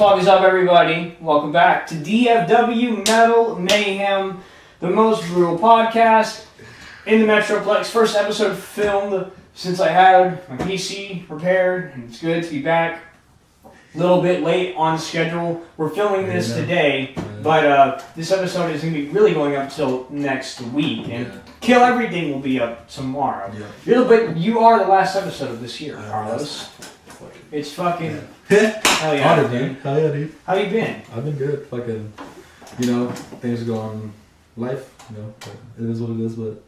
fuck is up, everybody? Welcome back to DFW Metal Mayhem, the most brutal podcast in the Metroplex. First episode filmed since I had my PC repaired, and it's good to be back. A little bit late on schedule. We're filming this today, but this episode is going to be really going up till next week, and Kill Everything will be up tomorrow. You are the last episode of this year, Carlos. It's fucking hell yeah, honored, dude. Hell yeah, dude. How you been? I've been good. Fucking, things go on life. It is what it is, but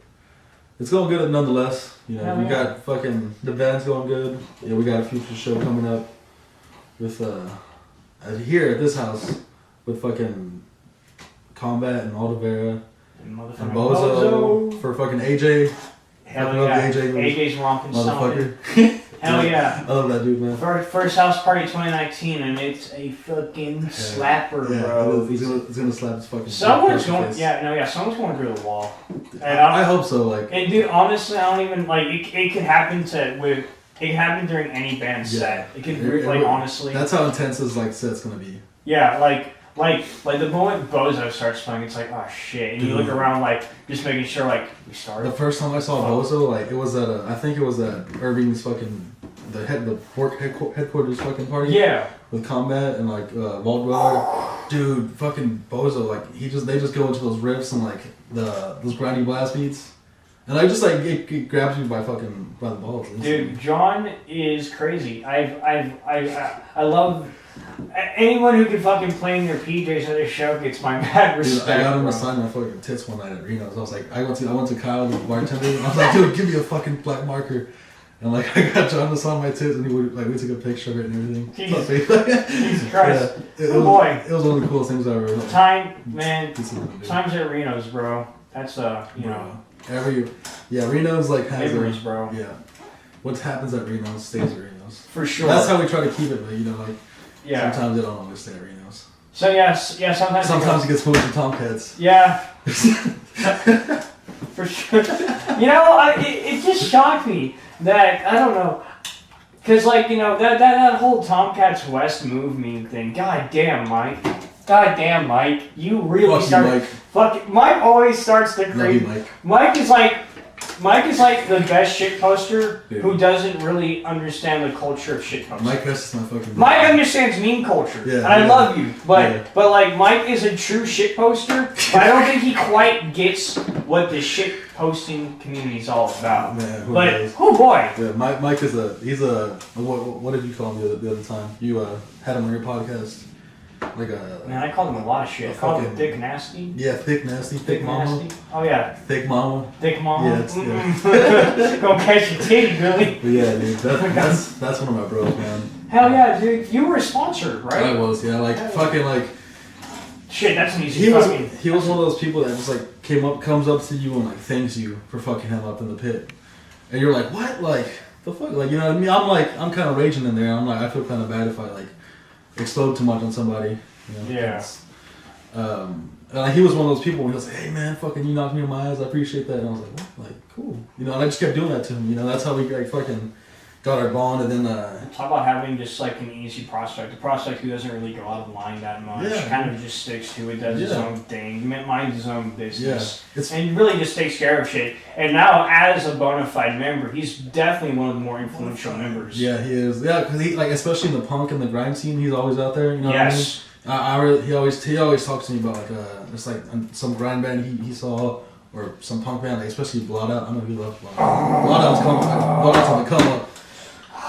it's going good nonetheless. We got fucking the band's going good. We got a future show coming up with here at this house with fucking Combat and Aldavera and Bozo for fucking AJ. Hell yeah, AJ's romping motherfucker. Hell yeah. I love that dude, man. First house party 2019, and it's a fucking slapper, bro. It's gonna slap his fucking someone's going, someone's going through the wall. And I hope so, And dude, honestly, I don't even, it could happen it can happen during any band set. It could, honestly. That's how intense this, set's gonna be. Yeah, like the moment Bozo starts playing, it's like, oh shit, and you look around, just making sure, we started. The first time I saw Bozo, it was at I think it was at Irving's fucking the headquarters fucking party. Yeah. With Combat and Walt Weller, dude, fucking Bozo, they just go into those riffs and those grindy blast beats, and it grabs you by the balls. Dude, John is crazy. I love. Anyone who can fucking play in their PJs at a show gets my mad respect. Dude, I got him to sign my fucking tits one night at Reno's. I was like, I went to Kyle, the bartender, and I was like, dude, give me a fucking black marker. And I got John to sign my tits, and we took a picture of it and everything. Jesus Christ. Boy. It was one of the coolest things I ever heard. Times at Reno's, bro. That's, Reno's has memories, bro. Yeah. What happens at Reno's stays at Reno's. For sure. That's how we try to keep it, but sometimes they don't always stay at Reno's. So sometimes it gets moved to Tomcats. Yeah. For sure. It just shocked me that, I don't know, because that whole Tomcats West move me thing. God damn, Mike, you really started. Mike always starts the crazy. Mike is the best shitposter who doesn't really understand the culture of shitposting. Mike understands meme culture, and I love you, but Mike is a true shitposter, but I don't think he quite gets what the shitposting community is all about. Man, oh boy, yeah, Mike is what did you call him the other time? You had him on your podcast. Man, I called him a lot of shit. I called him Thick Nasty. Yeah, Thick Nasty. Thick Mama. Nasty. Oh yeah. Thick Mama. Yeah, Go catch your titty, Billy. But yeah, dude, that's one of my bros, man. Hell yeah, dude. You were a sponsor, right? I was, yeah. Shit, that's an easy He was one of those people that just comes up to you and thanks you for fucking him up in the pit. And you're like, what? The fuck? You know what I mean? I'm kind of raging in there. I feel kind of bad if I explode too much on somebody. Yeah. And he was one of those people where he was like, hey man, fucking you knocked me on my ass, I appreciate that. And I was like, what? Cool. And I just kept doing that to him. That's how we fucking got our bond. And then talk about having just an easy prospect. A prospect who doesn't really go out of line that much. Yeah. Kind of just sticks to it, does his own thing, minds his own business. Yeah. And really just takes care of shit. And now as a bona fide member, he's definitely one of the more influential members. Yeah, he is. Yeah, because he especially in the punk and the grind scene, he's always out there. You know yes. What I mean? He always talks to me about some grind band he saw or some punk band, especially Blood Out. I know he loves Blood Out. Blood Out's on the come up.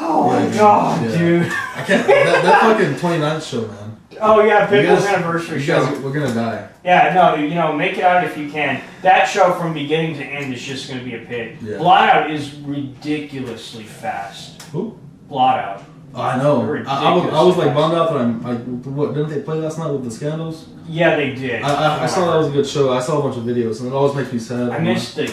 Oh my god, dude! I can't. That fucking 29th show, man. Oh yeah, Pitbull's anniversary show. We're gonna die. Yeah, no, make it out if you can. That show from beginning to end is just gonna be a pit. Yeah. Blot Out is ridiculously fast. Who? Blot Out. I know. I was bummed out that what didn't they play last night with the Scandals? Yeah, they did. I saw that was a good show. I saw a bunch of videos, and it always makes me sad. I missed the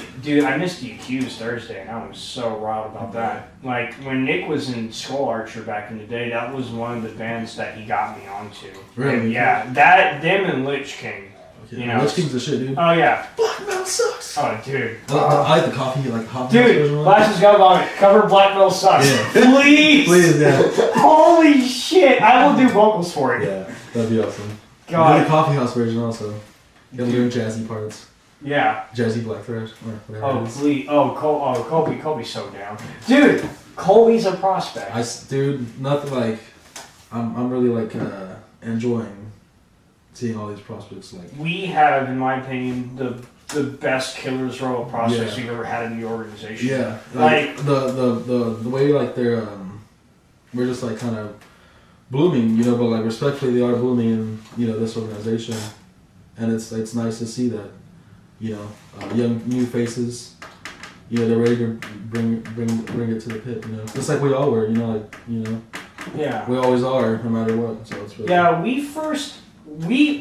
Accused Thursday, and I was so riled about that. When Nick was in Skull Archer back in the day, that was one of the bands that he got me onto. Really? And yeah, them and Lich King. Okay. Lich King's the shit, dude. Oh yeah. Black Metal sucks. Oh dude. I like the coffee, hot. Dude, glasses go on it. Cover Black Metal sucks. Yeah. Please. Please, yeah. Holy shit! I will do vocals for it. Yeah. That'd be awesome. God. Do the coffee house version also. You have learn jazzy parts. Yeah. Jazzy black thrash or whatever. Oh, please. Colby's so down. Dude, Colby's a prospect. Dude, nothing like. I'm really like enjoying seeing all these prospects. Like we have, in my opinion, the best killer's row of prospects we've ever had in the organization. Yeah, like the way like they're we're just like kind of blooming, you know, but like respectfully they are blooming in, you know, this organization, and it's nice to see that, you know, young new faces, you know, they're ready to bring it to the pit, you know, just like we all were, you know, like, you know, we always are no matter what. So it's really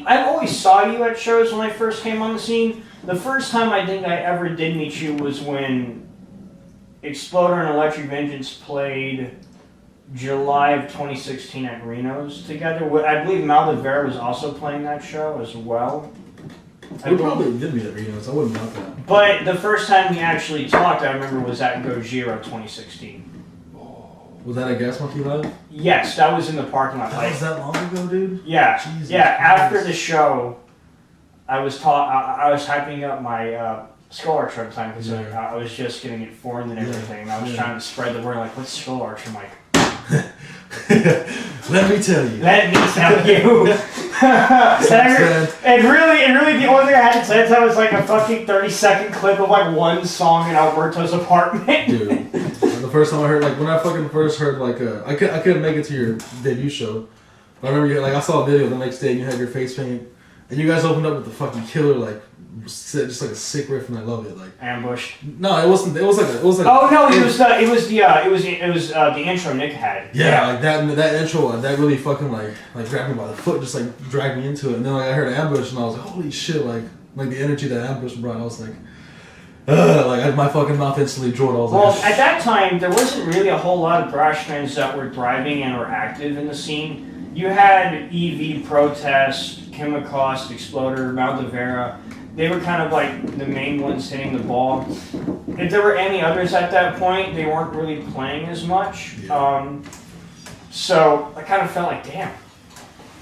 I always saw you at shows when I first came on the scene. The first time I think I ever did meet you was when Exploder and Electric Vengeance played July of 2016 at Reno's together. I believe Maldivera was also playing that show as well. We probably did meet at Reno's. I wouldn't doubt that. But the first time we actually talked, I remember, was at Gojira 2016. Was that at Gas Monkey Live? Yes, that was in the parking lot. That was that long ago, dude? Yeah. Jesus Christ. After the show, I was hyping up my Skull Archer at the time because I was just getting it formed and everything. And I was trying to spread the word, like, what's Skull Archer? I'm like, let me tell you. Let me tell you. and really, the only thing I had to say at the time was like a fucking 30-second clip of like one song in Alberto's apartment. Dude, the first time I heard, like, when I fucking first heard, like, I couldn't make it to your debut show. But I remember, like, I saw a video the next day and you had your face paint, and you guys opened up with the fucking killer, like, just like a sick riff, and I love it. Like Ambush. No, it wasn't. It was like. Oh no! It was the intro Nick had. Yeah, like that intro. That really fucking like grabbed me by the foot, just like dragged me into it. And then like I heard Ambush, and I was like, holy shit! Like the energy that Ambush brought, I was like, my fucking mouth instantly drooled. I was like, at that time there wasn't really a whole lot of thrash fans that were thriving and were active in the scene. You had EV Protest, Chemicost, Exploder, Maldivera. They were kind of like the main ones hitting the ball. If there were any others at that point, they weren't really playing as much. Yeah. So I kind of felt like, damn,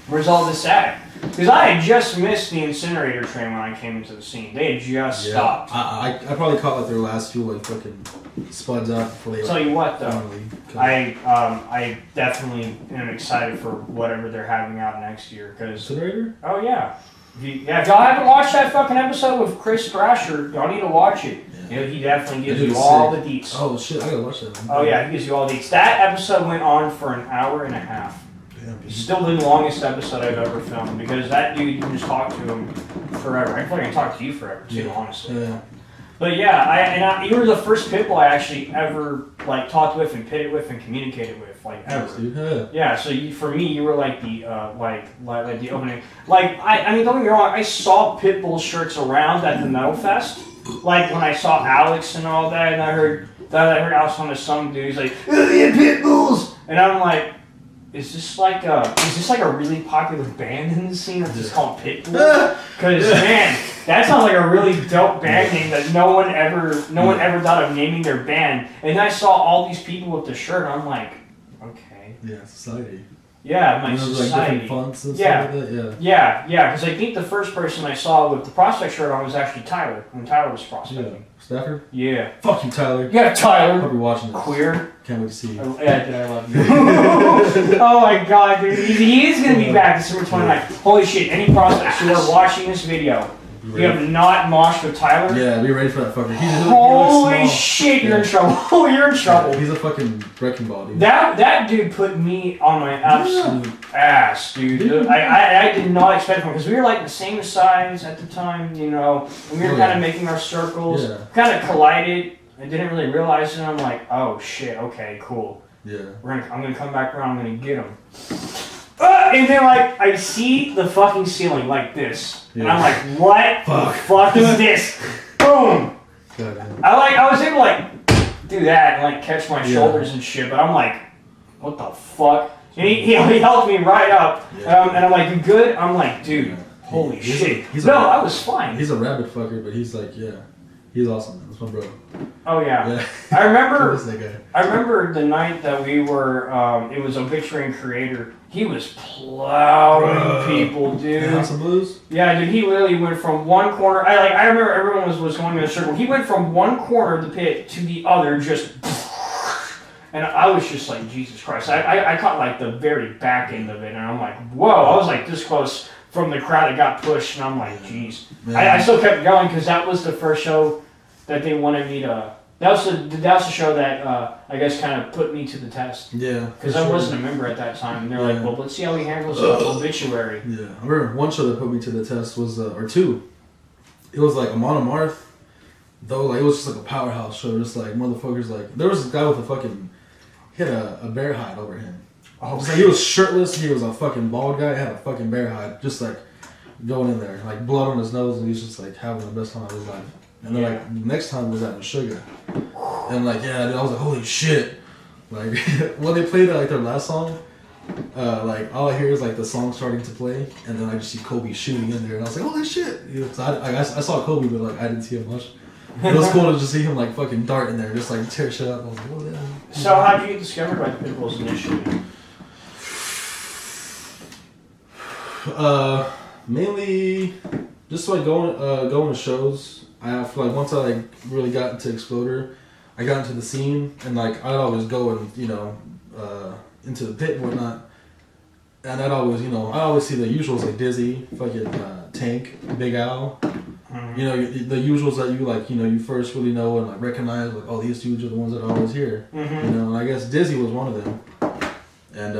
where's all this at? Because I had just missed the incinerator train when I came into the scene. They had just stopped. I probably caught like their last few like fucking spuds out before they. Tell you what though, I definitely am excited for whatever they're having out next year. Incinerator? Oh yeah. If y'all haven't watched that fucking episode with Chris Thrasher, y'all need to watch it. Yeah. You know, he definitely gives you all the deets. Oh shit, I gotta watch that. Oh yeah, he gives you all the deets. That episode went on for an hour and a half. Damn, still the longest episode I've ever filmed because that dude, you can just talk to him forever. I feel like I can talk to you forever too, honestly. Yeah. But yeah, you were the first pitbull I actually ever like talked with and pitted with and communicated with, like ever. Yeah. So for me, you were like the like the opening. Like I mean, don't get me wrong. I saw pitbull shirts around at the Metal Fest. Like when I saw Alex and all that, and I heard Alex on to some dude. He's like, "Yeah, pitbulls," and I'm like, Is this like a really popular band in the scene that's just called Pitbull? Because man, that sounds like a really dope band name that no one ever thought of naming their band. And then I saw all these people with the shirt, and I'm like, okay. Yeah, society. Yeah, my society. Like different fonts and stuff like that. Yeah. Yeah. Because I think the first person I saw with the Prospect shirt on was actually Tyler when Tyler was prospecting. Yeah. Stafford? Yeah. Fuck you, Tyler. Yeah, Tyler. Hope you're watching this. Queer. Can't wait to see you. Yeah, dude, I love you. Oh my god, dude. He is going to be back December 29th. Holy shit, any prospects who are watching this video, you have not moshed with Tyler? Yeah, be ready for that fucker. Holy shit, you're in trouble. You're in trouble. Yeah, he's a fucking wrecking ball, dude. That dude put me on my absolute ass, dude. I did not expect him because we were like the same size at the time, you know. And we were kind of making our circles, kind of collided. I didn't really realize it. I'm like, oh shit, okay, cool. Yeah. I'm gonna come back around. I'm gonna get him. And then like I see the fucking ceiling like this, and I'm like, what the fuck is this? Boom. I was able to like do that and like catch my shoulders and shit, but I'm like, what the fuck? And he helped me right up, and I'm like, you good? I'm like, dude, holy shit. I was fine. He's a rabbit fucker, but he's like, he's awesome. That's my bro. Oh yeah. I remember the night that we were. It was Obituary and Creator. He was plowing people, dude. House of Blues? Yeah, dude, he literally went from one corner. I remember everyone was going in a circle. He went from one corner of the pit to the other, just. And I was just like, Jesus Christ. I caught like the very back end of it, and I'm like, whoa. I was like this close from the crowd that got pushed, and I'm like, jeez. I still kept going because that was the first show that they wanted me to. That was the show that I guess kind of put me to the test. Yeah. Because I wasn't a member at that time. And they're like, well, let's see how he handles obituary. Yeah. I remember one show that put me to the test was, or two. It was like Amon Amarth. Though, like, it was just like a powerhouse show. Just like motherfuckers, like, there was this guy with a fucking, he had a bear hide over him. Oh, like, he was shirtless. He was a fucking bald guy. He had a fucking bear hide. Just like going in there. Like blood on his nose. And he's just like having the best time of his life. And then like next time was at Sugar, and like dude, I was like holy shit, like when they played like their last song, like all I hear is like the song starting to play, and then I just see Kobe shooting in there, and I was like holy shit, you know, so I saw Kobe, but like I didn't see him much. It was cool to just see him like fucking dart in there, just like tear shit up. I was like, oh yeah. So how did you get discovered by the Pitbulls initially? Mainly just like going to shows. I feel like once I like really got into Exploder, I got into the scene, and like I'd always go and into the pit and whatnot, and I'd always I always see the usuals like Dizzy, fucking Tank, Big Al, the usuals that you like you first really know and like recognize, like oh these dudes are the ones that are always here, and I guess Dizzy was one of them, and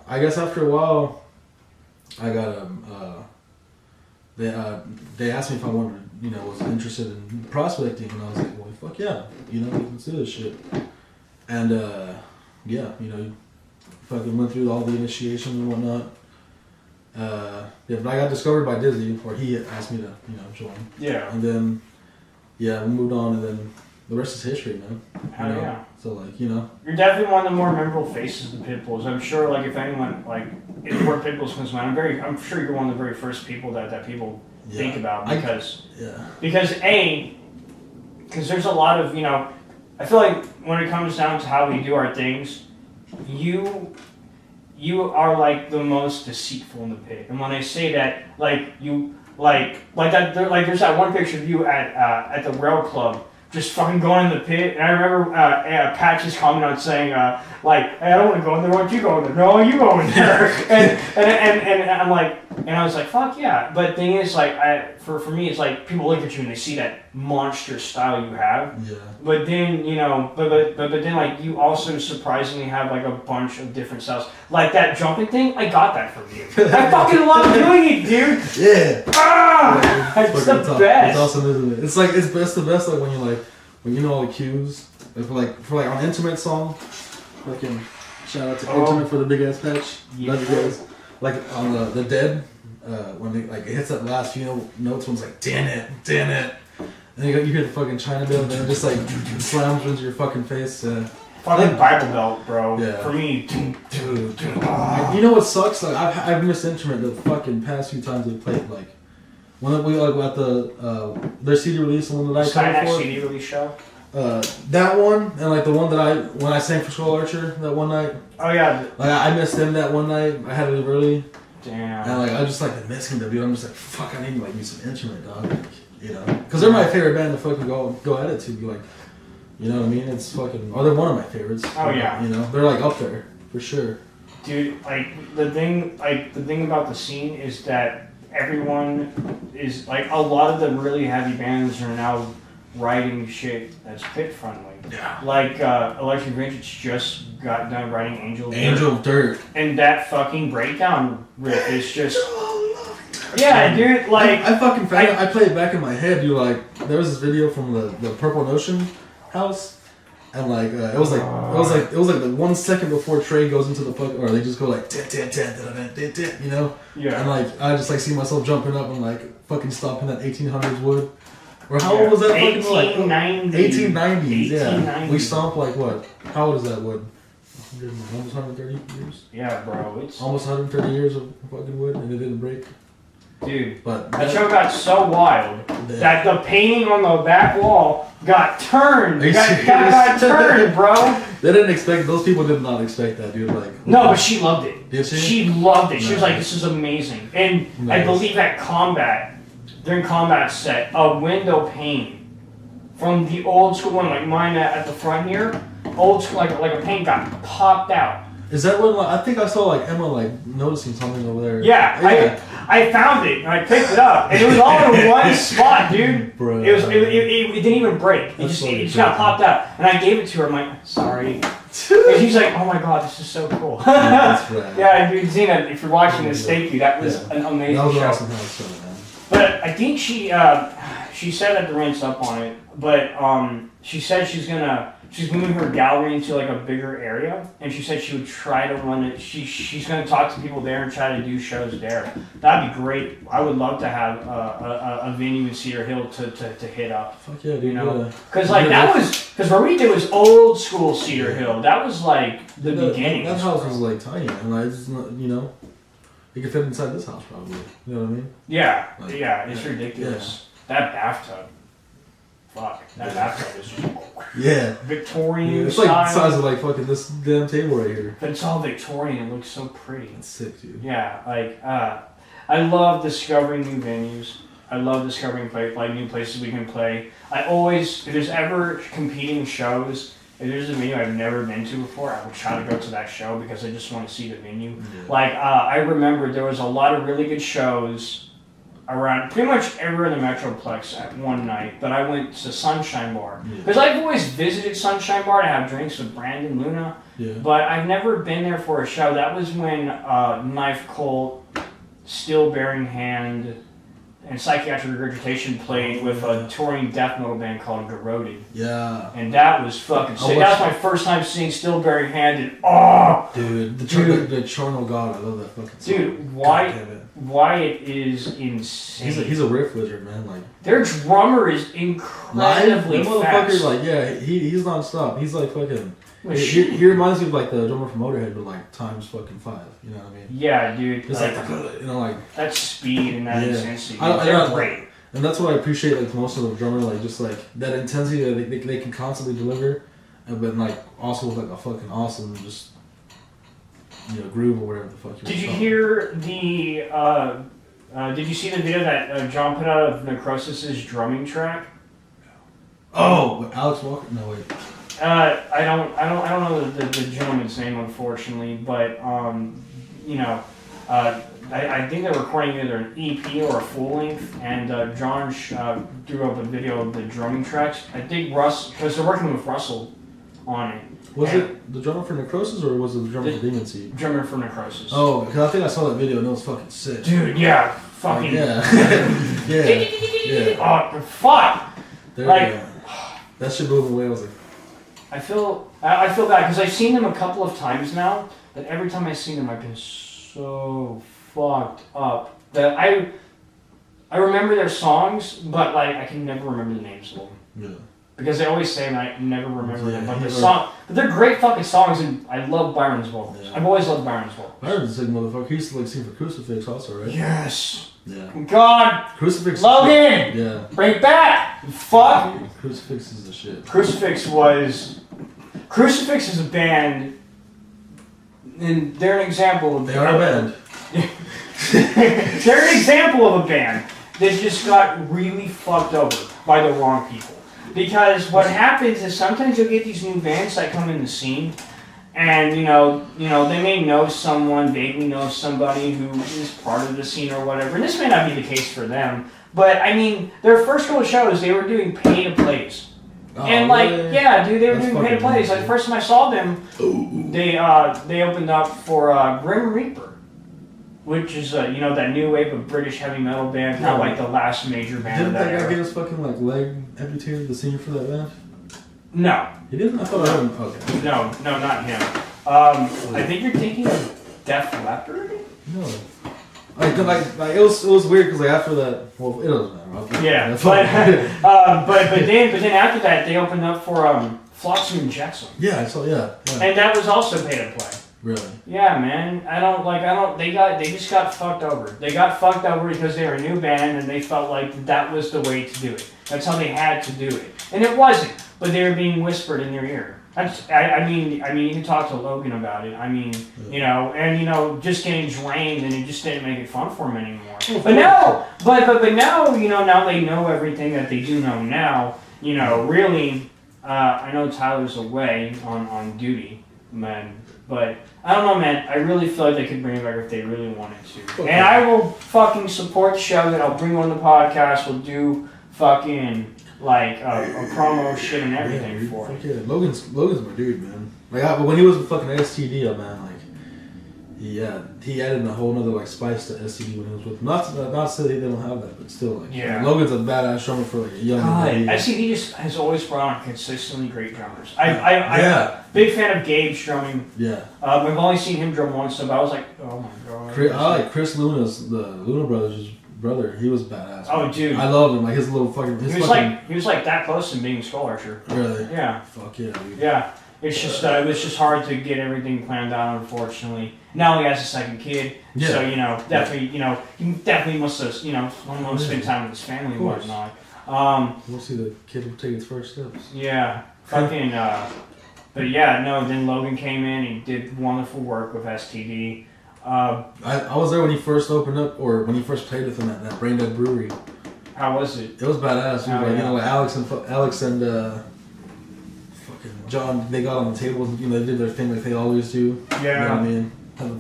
I guess after a while I got they asked me if I wanted was interested in prospecting, and I was like, well, fuck yeah, let's do this shit. And fucking went through all the initiation and whatnot. But I got discovered by Dizzy, or he asked me to, join. Yeah. And then, we moved on, and then the rest is history, man. Hell yeah. So like, You're definitely one of the more memorable faces of the Pitbulls. I'm sure, like, if anyone, like, if where Pitbulls comes to mind, I'm sure you're one of the very first people that people think about, because there's a lot of I feel like when it comes down to how we do our things, you are like the most deceitful in the pit. And when I say that, like you like that, there's that one picture of you at the Rail Club just fucking going in the pit, and I remember Patch's comment on saying like, hey, I don't want to go in there. Why don't you go in there? No, you go in there. and I'm like, and I was like, fuck yeah. But the thing is, like, for me, it's like people look at you and they see that monster style you have. Yeah. But then but then like you also surprisingly have like a bunch of different styles. Like that jumping thing, I got that from you. I fucking love doing it, dude. Yeah. It's the best. It's awesome, isn't it? It's like it's the best. Like when you know all the cues. Like for on Intimate song, fucking shout out to Intimate for the big ass patch. Yeah. Love you guys. Like on the Dead, when they, like it hits that last few notes, one's like damn it, and you hear the fucking China bell, and it just like slams into your fucking face. Fucking Bible belt, bro. Yeah. For me, dude. You know what sucks? Like I've missed Instrument the fucking past few times they played. Like when we like at their CD release, the one that I covered for CD release show. That one, and like the one that when I sang for Skull Archer that one night. Oh yeah. Like I missed them that one night. I had to leave early. Damn. And like I just like missing them, dude. I'm just like fuck. I need to like use some Instrument, dog. Like, because they're my favorite band to fucking go at it to. Be like, you know what I mean? It's fucking. Or they're one of my favorites. Oh yeah. They're like up there for sure. Dude, like the thing about the scene is that everyone is like a lot of the really heavy bands are now writing shit that's pit friendly. Yeah. Like Electric Vintage just got done writing Angel of Dirt. And that fucking breakdown riff is just yeah, dude. Like I fucking found it. I play it back in my head. Dude, like there was this video from the Purple Notion house, and like it was like the 1 second before Trey goes into the fuck, or they just go like Yeah. And like I just like see myself jumping up and like fucking stomping that 1800s wood. Or how old was that fucking 1890s. 1890s, yeah. We stomped like what? How old is that wood? Almost 130 years? Yeah, bro. It's almost 130 years of fucking wood, and it didn't break. Dude, but that show got so wild that the painting on the back wall got turned. Got turned, bro. They didn't expect. Those people did not expect that, dude. Like no, but she loved it. Did she? She loved it. She was like, "This is amazing." And I believe at combat, during combat set, a window pane from the old school one, like mine at the front here, old school, like a pane got popped out. Is that when I think I saw like Emma like noticing something over there? Yeah. I found it and I picked it up and it was all in one spot, dude. Bro, it didn't even break. It just got popped out and I gave it to her. I'm like, sorry. And she's like, oh my god, this is so cool. That's right. Yeah, dude, Zena, if you're watching this, thank you. That was an amazing that was show. Awesome show, man. But I think she said that the rent's up on it, but she said she's moving her gallery into like a bigger area, and she said she would try to run it. She's gonna talk to people there and try to do shows there. That'd be great. I would love to have a venue in Cedar Hill to hit up. Fuck yeah, dude. You know, because because where we did was old school Cedar Hill. That was like the beginning. That house was like tiny, and like it's not, you know, you could fit inside this house probably. You know what I mean? Yeah, like, yeah, it's ridiculous. Yeah. That bathtub. Fuck, that bathtub is just Victorian it's style. like the size of like fucking this damn table right here. But it's all Victorian. It looks so pretty. It's sick, dude. Yeah, like I love discovering new venues. I love discovering new places we can play. I always, if there's ever competing shows, if there's a venue I've never been to before, I will try to go to that show because I just want to see the venue. Yeah. Like I remember there was a lot of really good shows around pretty much everywhere in the Metroplex at one night, but I went to Sunshine Bar. Because I've always visited Sunshine Bar to have drinks with Brandon Luna, but I've never been there for a show. That was when Knife Cult, Steel Bearing Hand, and Psychiatric Regurgitation played with a touring death metal band called Garroted. Yeah. And that was fucking sick. That was my first time seeing Steel Bearing Hand, and dude, the Charnel God, I love that fucking song. Dude, Wyatt is insane. He's a riff wizard, man. Like their drummer is incredibly fast. Like he's non-stop. He's like fucking. He reminds me of like the drummer from Motorhead, but like times fucking 5. You know what I mean? Yeah, dude. It's like you know, like that speed and that intensity. They're great. And that's what I appreciate like most of the drummer, like just like that intensity that they can constantly deliver, but like also with like a fucking awesome just. Groove or whatever the fuck you're Did you hear the, did you see the video that John put out of Necrosis's drumming track? Oh, Alex Walker? No, wait. I don't know the gentleman's name, unfortunately, but, I think they're recording either an EP or a full length, and John threw up a video of the drumming tracks. I think because they're working with Russell on it. Was it the drummer for Necrosis or was it the drummer for Demon Seed? Drummer for Necrosis. Oh, because I think I saw that video and it was fucking sick. Dude, yeah. Fucking. Yeah. Oh, fuck! That shit blew me away. I was like. I feel bad because I've seen them a couple of times now, but every time I've seen them I've been so fucked up that I remember their songs, but like I can never remember the names of them. Yeah. Because they always say, and I never remember them. But they're great fucking songs, and I love Byron's vocals. Yeah. I've always loved Byron's vocals. Byron's a sick motherfucker. He used to like sing for Crucifix also, right? Yes. Yeah. God. Crucifix. Logan. Yeah. Bring it back. Fuck. Crucifix is the shit. Crucifix is a band, and they're an example of. They are a band. They're an example of a band that just got really fucked over by the wrong people. Because what happens is sometimes you'll get these new bands that come in the scene, and you know they may know someone, vaguely know somebody who is part of the scene or whatever. And this may not be the case for them, but I mean, their first couple of shows they were doing pay-to-plays, and like really? Yeah, dude, they were doing pay-to-plays. Like the first time I saw them, they opened up for Grim Reaper. Which is, that new wave of British heavy metal band, kind of like the last major band Didn't of that that guy era. get his fucking, like, leg amputated, the singer for that band? No. He didn't? I thought I heard him. Okay. No, not him. I think you're thinking of Def Leppard? No. Like it was weird, because, like, after that, well, it doesn't matter. Yeah, but then after that, they opened up for Flotsam and Jetsam. Yeah, I saw, yeah. And that was also pay to play. Really? Yeah, man. They just got fucked over. They got fucked over because they were a new band and they felt like that was the way to do it. That's how they had to do it. And it wasn't, but they were being whispered in their ear. I mean, you can talk to Logan about it. I mean, you know, and you know, just getting drained and it just didn't make it fun for him anymore. But now, but now, you know, now they know everything that they do know now. You know, really, I know Tyler's away on duty, man. But I don't know, man. I really feel like they could bring it back if they really wanted to. And I will fucking support the show. That I'll bring on the podcast. We'll do fucking like a promo shit and everything for it. Yeah, Logan's my dude, man. Like, but when he was with fucking STD, man, like he added a whole nother like spice to STD when he was with. Not to say they don't have that, but still, like, yeah. Logan's a badass drummer for like a young. STD just has always brought on consistently great drummers. I'm big fan of Gabe's drumming. Yeah. I've only seen him drum once, but I was like, oh my god. I like Chris Luna's the Luna Brothers' brother. He was badass. Oh, dude. I loved him. Like his little fucking. He was like that close to being a Skull Archer. Really? Yeah. Fuck yeah, dude. Yeah. It's just it was just hard to get everything planned out, unfortunately. Now he has a second kid, so you know, definitely, you know, he definitely must have, you know, want to spend time with his family and whatnot. We'll see the kid will take his first steps. Yeah, fucking. But yeah, no. Then Logan came in. He did wonderful work with STD. I was there when he first opened up, or when he first played with him at that Brain Dead Brewery. How was it? It was badass. You know, like Alex and fucking John, they got on the tables and, you know, they did their thing like they always do. Yeah. You know what I mean?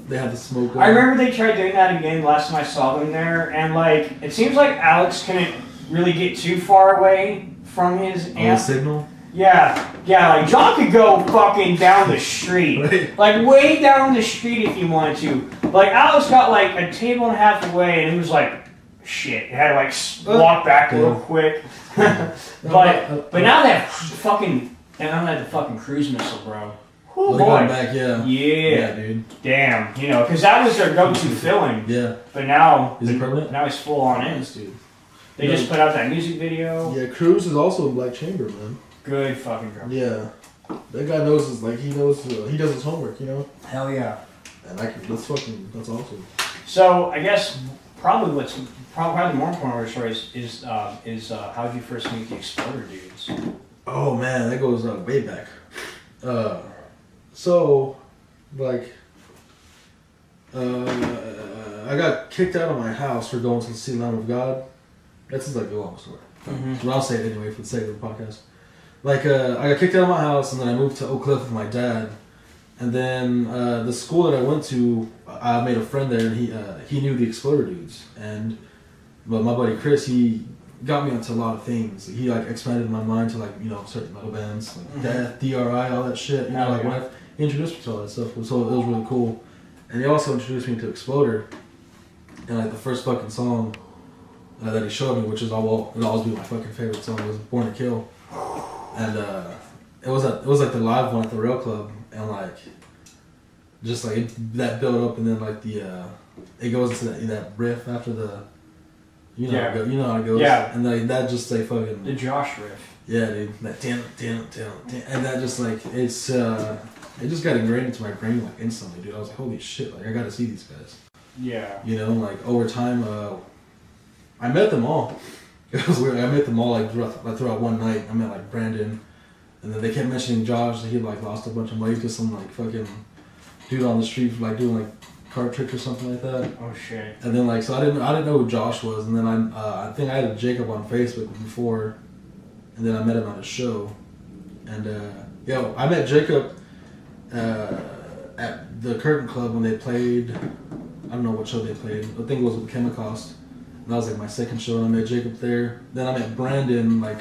They had the smoke going. I remember they tried doing that again last time I saw them there, and like it seems like Alex couldn't really get too far away from his amp. Signal? Yeah, like John could go fucking down the street. Right. Like way down the street if he wanted to. Like Alex got like a table and a half away and he was like, shit, he had to like walk back real quick. but now they have fucking, they don't have the fucking cruise missile, bro. Oh boy. Back, yeah. Yeah, dude. Damn, you know, because that was their go-to filling. Yeah. But now, is it permanent? Now he's full on in. Yes, dude. They just put out that music video. Yeah, Cruz is also in Black Chamber, man. Good fucking drummer. Yeah. That guy knows his, like, he knows, he does his homework, you know? Hell yeah. And that's awesome. So, I guess probably the more important story is how did you first meet the Exploder dudes? Oh man, that goes way back. So, like, I got kicked out of my house for going to see Lamb of God. That's like a long story. Mm-hmm. But I'll say it anyway for the sake of the podcast. Like, I got kicked out of my house, and then I moved to Oak Cliff with my dad. And then the school that I went to, I made a friend there, and he knew the Exploder dudes. But my buddy Chris, he got me into a lot of things. He like expanded my mind to, like, you know, certain metal bands like Death, DRI, all that shit. You know, like when he introduced me to all that stuff, so it was really cool. And he also introduced me to Exploder, and like the first fucking song that he showed me, which is it'll always be my fucking favorite song, was "Born to Kill," and it was like the live one at the Rail Club, and like just like that build up, and then like it goes into that riff after the. You know how it goes. Yeah. And like that just like fucking the Josh riff. Yeah, dude. That damn, and that just like it just got ingrained into my brain like instantly, dude. I was like, holy shit, like I gotta see these guys. Yeah. You know, like over time, I met them all. It was weird. I met them all like throughout one night. I met like Brandon, and then they kept mentioning Josh. That he like lost a bunch of money to some like fucking dude on the street for like doing like card trick or something like that. Oh shit. And then like so I didn't know who Josh was, and then I think I had Jacob on Facebook before, and then I met him at a show, and I met Jacob at the Curtain Club when they played. I don't know what show they played. I think it was with Chemicost. And that was like my second show, and I met Jacob there. Then I met Brandon like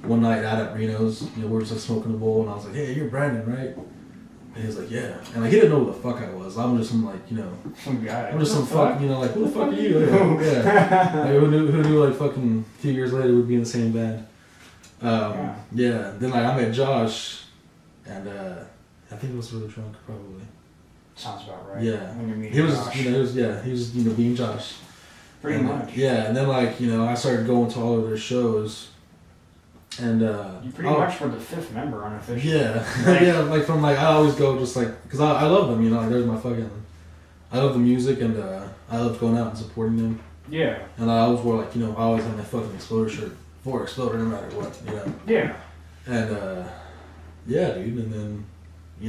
one night out at Reno's. You know, we were just like smoking a bowl, and I was like, "Hey, you're Brandon, right?" And he was like, "Yeah," and like he didn't know who the fuck I was. I'm just some like, you know, some guy. I'm just some fuck, you know, like who the fuck are you? Yeah. Like, who knew like fucking a few years later we'd be in the same band. Yeah. Then like I met Josh, and I think it was really drunk probably. Sounds about right. Yeah. When you're meeting he was, Josh. he was being Josh. Pretty much. Yeah, and then like, you know, I started going to all of their shows, And you pretty much were the 5th member unofficially. Yeah, yeah. Like from like I always go just like because I love them. You know, like there's my fucking. I love the music and I love going out and supporting them. Yeah. And I always wore like I always had my fucking Exploder shirt for Exploder no matter what. Yeah. And yeah, dude. And then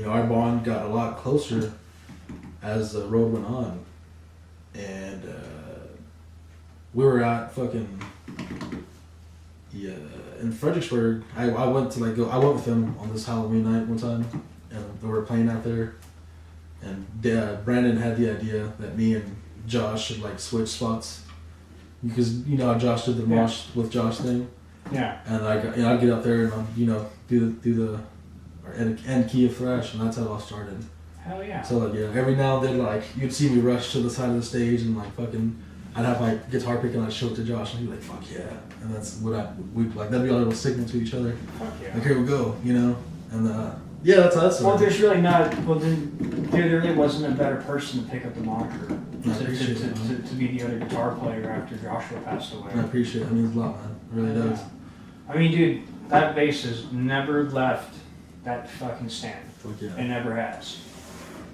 our bond got a lot closer as the road went on, and we were at fucking. Yeah, in Fredericksburg, I went to I went with them on this Halloween night one time, and they were playing out there, and Brandon had the idea that me and Josh should switch spots, because how Josh did the mosh with Josh thing. Yeah. And I'd get up there and do the end key of thrash, and that's how it all started. Hell yeah. So every now and then you'd see me rush to the side of the stage and fucking. I'd have my guitar pick and I'd show it to Josh and he'd be like, "Fuck yeah!" And that's what that'd be our little signal to each other. Fuck yeah. Here we go, and yeah, that's. Well, there's really not. Well, then there really wasn't a better person to pick up the moniker to be the other guitar player after Joshua passed away. I appreciate it. It means a lot, man. It really does. I mean, dude, that bass has never left that fucking stand. Fuck yeah. It never has.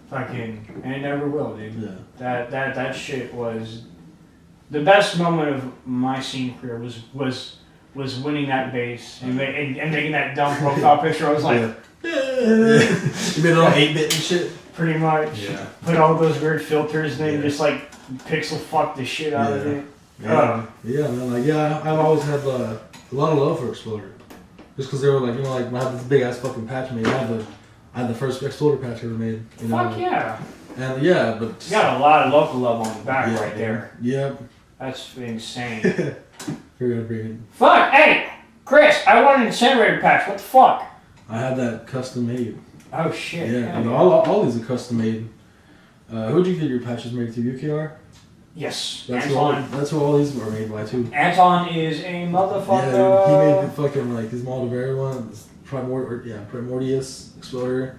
Fucking, and it never will, dude. Yeah. That shit was. The best moment of my scene career was winning that bass and making that dumb profile picture. I was like, yeah. You made it all 8-bit and shit. Pretty much. Yeah. Put all those weird filters in and just pixel fuck the shit out of it. Yeah. Yeah, man. I've always had a lot of love for Exploder, just because they were I had this big ass fucking patch made. I had the first Exploder patch ever made. Fuck yeah. And but you got a lot of local love on the back right there. Yep. That's insane. Fuck! Hey! Chris, I want an incinerator patch. What the fuck? I had that custom made. Oh shit. Yeah, all these are custom made. Who'd you get your patches made to? UKR? Yes. That's Anton. That's who all these were made by too. Anton is a motherfucker. Yeah, he made the fucking his Moldavera one, this Primordius Exploder.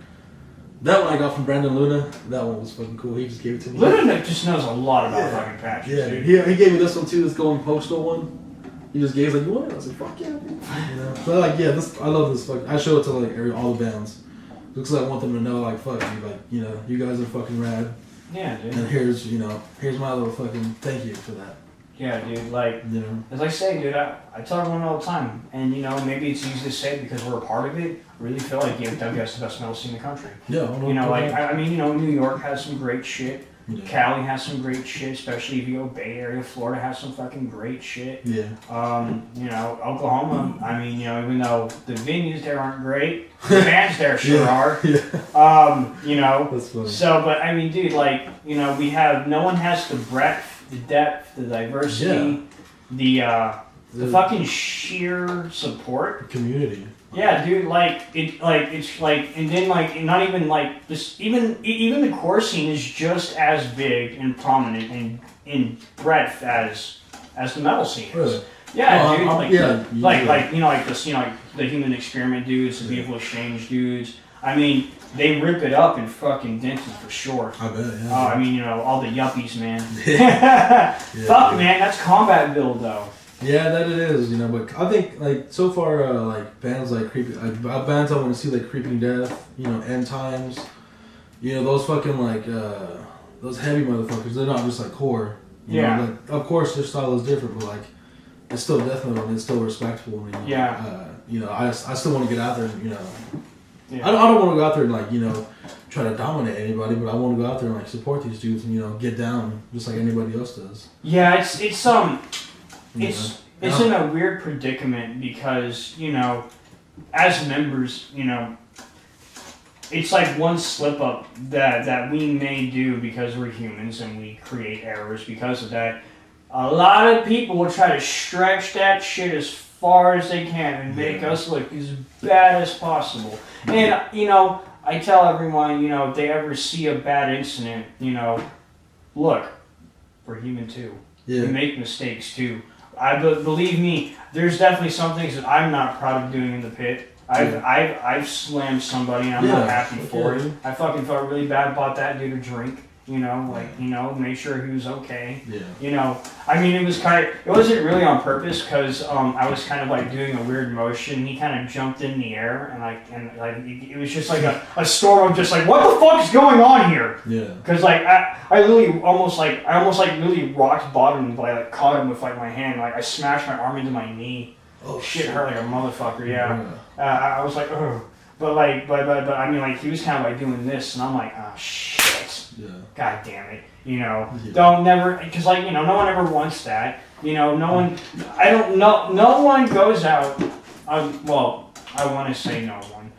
That one I got from Brandon Luna. That one was fucking cool. He just gave it to me. Luna just knows a lot about fucking patches. Yeah, dude. he gave me this one too. This golden postal one. He just gave you want it? I was like, fuck yeah, dude. So I love this fucking. I show it to all the bands because I want them to know fuck you, you guys are fucking rad. Yeah, dude. And here's my little fucking thank you for that. Yeah, dude. As I say, dude, I tell everyone all the time, and maybe it's easy to say because we're a part of it. I really feel like DFW has the best metal scene in the country. Yeah. I mean, New York has some great shit. Yeah. Cali has some great shit, especially if you go Bay Area. Florida has some fucking great shit. Yeah. Oklahoma. I mean, even though the venues there aren't great, the bands there sure are. Yeah. That's funny. So, but I mean, dude, we have no one has the breadth, the depth, the diversity, the fucking sheer support. Community. Yeah, dude, and then not even just even the core scene is just as big and prominent in breadth as the metal scene is. Really? Yeah, dude. The Human Experiment dudes, the Beautiful Exchange dudes. I mean, they rip it up in fucking Denton for sure. I bet. Yeah. All the yuppies, man. Fuck, man, that's combat build though. Yeah, that it is, but I think so far bands bands I want to see Creeping Death, End Times, those fucking those heavy motherfuckers. They're not just core. Of course their style is different, but it's still death metal and it's still respectful. I still want to get out there and I don't want to go out there and try to dominate anybody, but I want to go out there and support these dudes and get down just like anybody else does. Yeah, it's in a weird predicament because, as members, it's one slip up that we may do because we're humans and we create errors because of that. A lot of people will try to stretch that shit as far as they can and make us look as bad as possible. And, I tell everyone, if they ever see a bad incident, look, we're human too. Yeah. We make mistakes too. Believe me, there's definitely some things that I'm not proud of doing in the pit. I've slammed somebody and I'm not happy for it. I fucking felt really bad about that dude a drink. You know, like, you know, make sure he was okay. Yeah. You know, I mean, it wasn't really on purpose because I was kind of like doing a weird motion. He kind of jumped in the air and it was just like a storm of just like, what the fuck is going on here? Yeah. Because like I literally almost really rocked bottom, but I like caught him with like my hand. Like I smashed my arm into my knee. Oh shit hurt like a motherfucker. Yeah. I was like, oh. But I mean, like, he was kind of like doing this, and I'm like, oh shit. Yeah. God damn it. You know, don't never, because like, you know, no one ever wants that. You know, no one goes out, well, I want to say no one.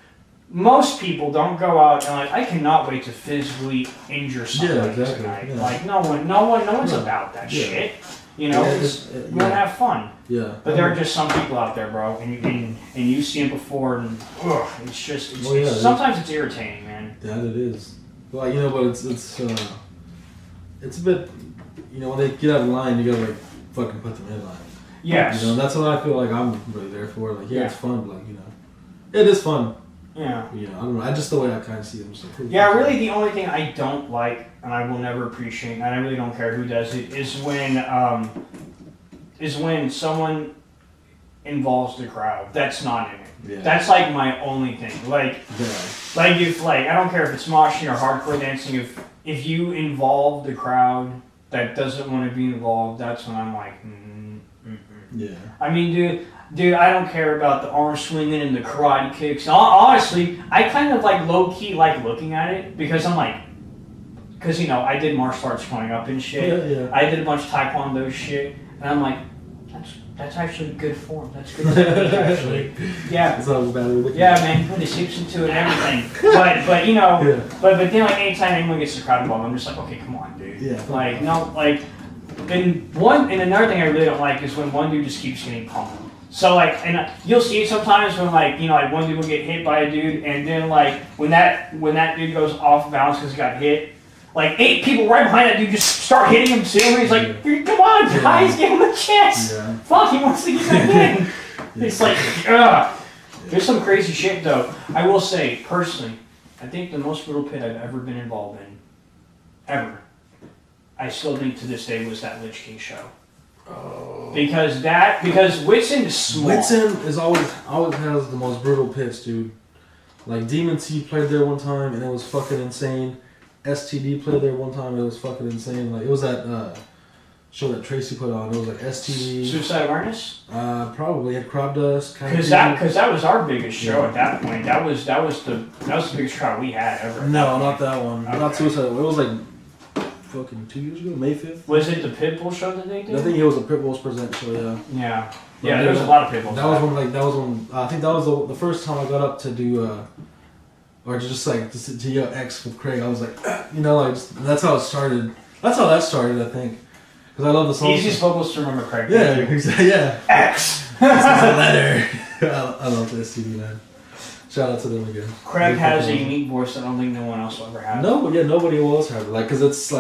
Most people don't go out and like, I cannot wait to physically injure somebody tonight. Yeah. Like, no one's about that shit. You know, you want to have fun. Yeah. But there are just some people out there, bro, and you see them before, and it's just, sometimes it's irritating, man. Yeah, it is. Well, you know, but it's a bit, you know, when they get out of line, you gotta like fucking put them in line. Yes. You know, that's what I feel like I'm really there for. Like, it's fun, but like, you know, it is fun. Yeah. You know, I don't know. I just the way I kind of see them. So really, the only thing I don't like, and I will never appreciate, and I really don't care who does it, is when someone involves the crowd. That's not in it. Yeah. That's like my only thing. Like if I don't care if it's moshing or hardcore dancing. If you involve the crowd that doesn't want to be involved, that's when I'm like, yeah. I mean, dude, I don't care about the arm swinging and the karate kicks. Honestly, I kind of like low key like looking at it because I'm like, because you know I did martial arts growing up and shit. Yeah. I did a bunch of taekwondo shit, and I'm like, that's actually good form. That's good technique, actually. Yeah. It's not bad. Yeah, man, put his hips into it and everything. But you know, but then like anytime anyone gets the crowd involved, I'm just like, okay, come on, dude. Yeah. Like no, like, and another thing I really don't like is when one dude just keeps getting pummeled. So like, and you'll see it sometimes when like, you know, like one dude will get hit by a dude, and then like when that dude goes off balance because he got hit. Like 8 people right behind that dude just start hitting him too. And he's like, come on, guys, give him a chance. Yeah. Fuck, he wants to get back in. It's like, There's some crazy shit though. I will say, personally, I think the most brutal pit I've ever been involved in, ever, I still think to this day was that Lich King show. Oh. Because Whitson is small. Whitson is always has the most brutal pits, dude. Like Demon T played there one time and it was fucking insane. STD played there one time. It was fucking insane. Like it was that show that Tracy put on. It was like STD. Suicide Awareness. Probably at Crop Dust. Because that was our biggest show at that point. That was the biggest crowd we had ever. No, not that one. Okay. Not Suicide. It was like fucking 2 years ago, May 5th. Was it the Pitbull show that they did? I think it was the Pitbull's present show. Yeah. Yeah. Yeah. There was a lot of Pitbulls. That was when I think that was the first time I got up to do. Or just to yell X with Craig, I was like, you know, like that's how it started. That's how that started, I think, because I love the song. Easiest vocals to remember, Craig. Yeah, exactly. Yeah. X. This is a letter. I love this CD, man. Shout out to them again. Craig has a unique voice that I don't think no one else will ever have. No, yeah, nobody else has it. Like, because it's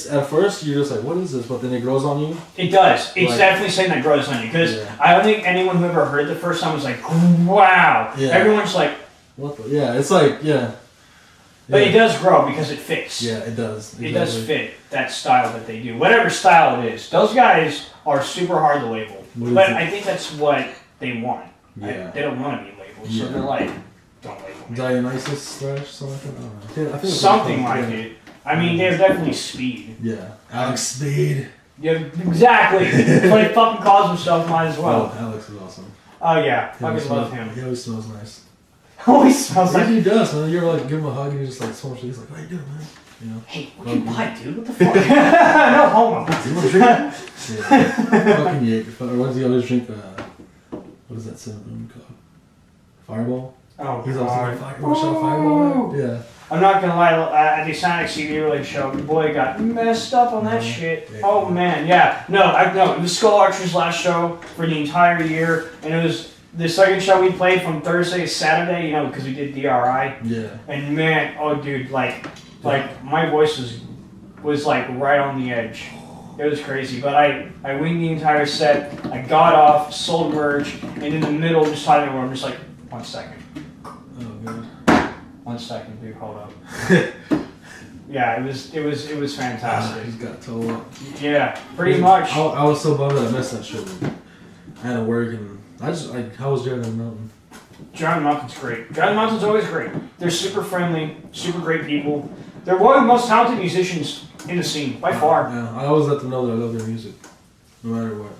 at first you're just like, what is this? But then it grows on you. It does. It's definitely something that grows on you. Because I don't think anyone who ever heard it the first time was like, wow. Yeah. Everyone's like. What the? Yeah, it's like, But it does grow because it fits. Yeah, it does. Exactly. It does fit that style that they do. Whatever style it is. Those guys are super hard to label. But I think that's what they want. Yeah. They don't want to be labeled. So they're like, don't label me. Dionysus Thrash, something like that? I think something like it. I mean, they're definitely Speed. Yeah. Alex Speed. Yeah, exactly. But he fucking calls himself mine as well. Oh, Alex is awesome. Oh, yeah. Fucking love him. He always smells nice. Always smells like he does, man. You're like, give him a hug, and you're just like, so much. He's like, how you doing, man? You know? Hey, what you buy, dude? What the fuck? No homo. Do you want to drink? Yeah. Fucking yeah. Why does he always drink, what is that cinnamon called? Fireball? Oh, he's also like, Fireball? Yeah. I'm not gonna lie, at the Sonic CD Relay show, the boy got messed up on that shit. Yeah. Oh, man, yeah. No, it was Skull Archer's last show for the entire year, and it was the second show we played from Thursday to Saturday, you know, because we did DRI. Yeah. And man, oh dude, like my voice was like right on the edge. It was crazy. But I winged the entire set. I got off, sold merch, and in the middle, just talking to him, I'm just like, 1 second. Oh god. 1 second, dude, hold up. Yeah, it was fantastic. He's got toe up. Yeah, pretty much. I was so bummed that I missed that shit. I had to work and how was Jared on the Mountain? Jared Mountain's great. Jared Mountain's always great. They're super friendly, super great people. They're one of the most talented musicians in the scene, by far. Yeah, I always let them know that I love their music, no matter what.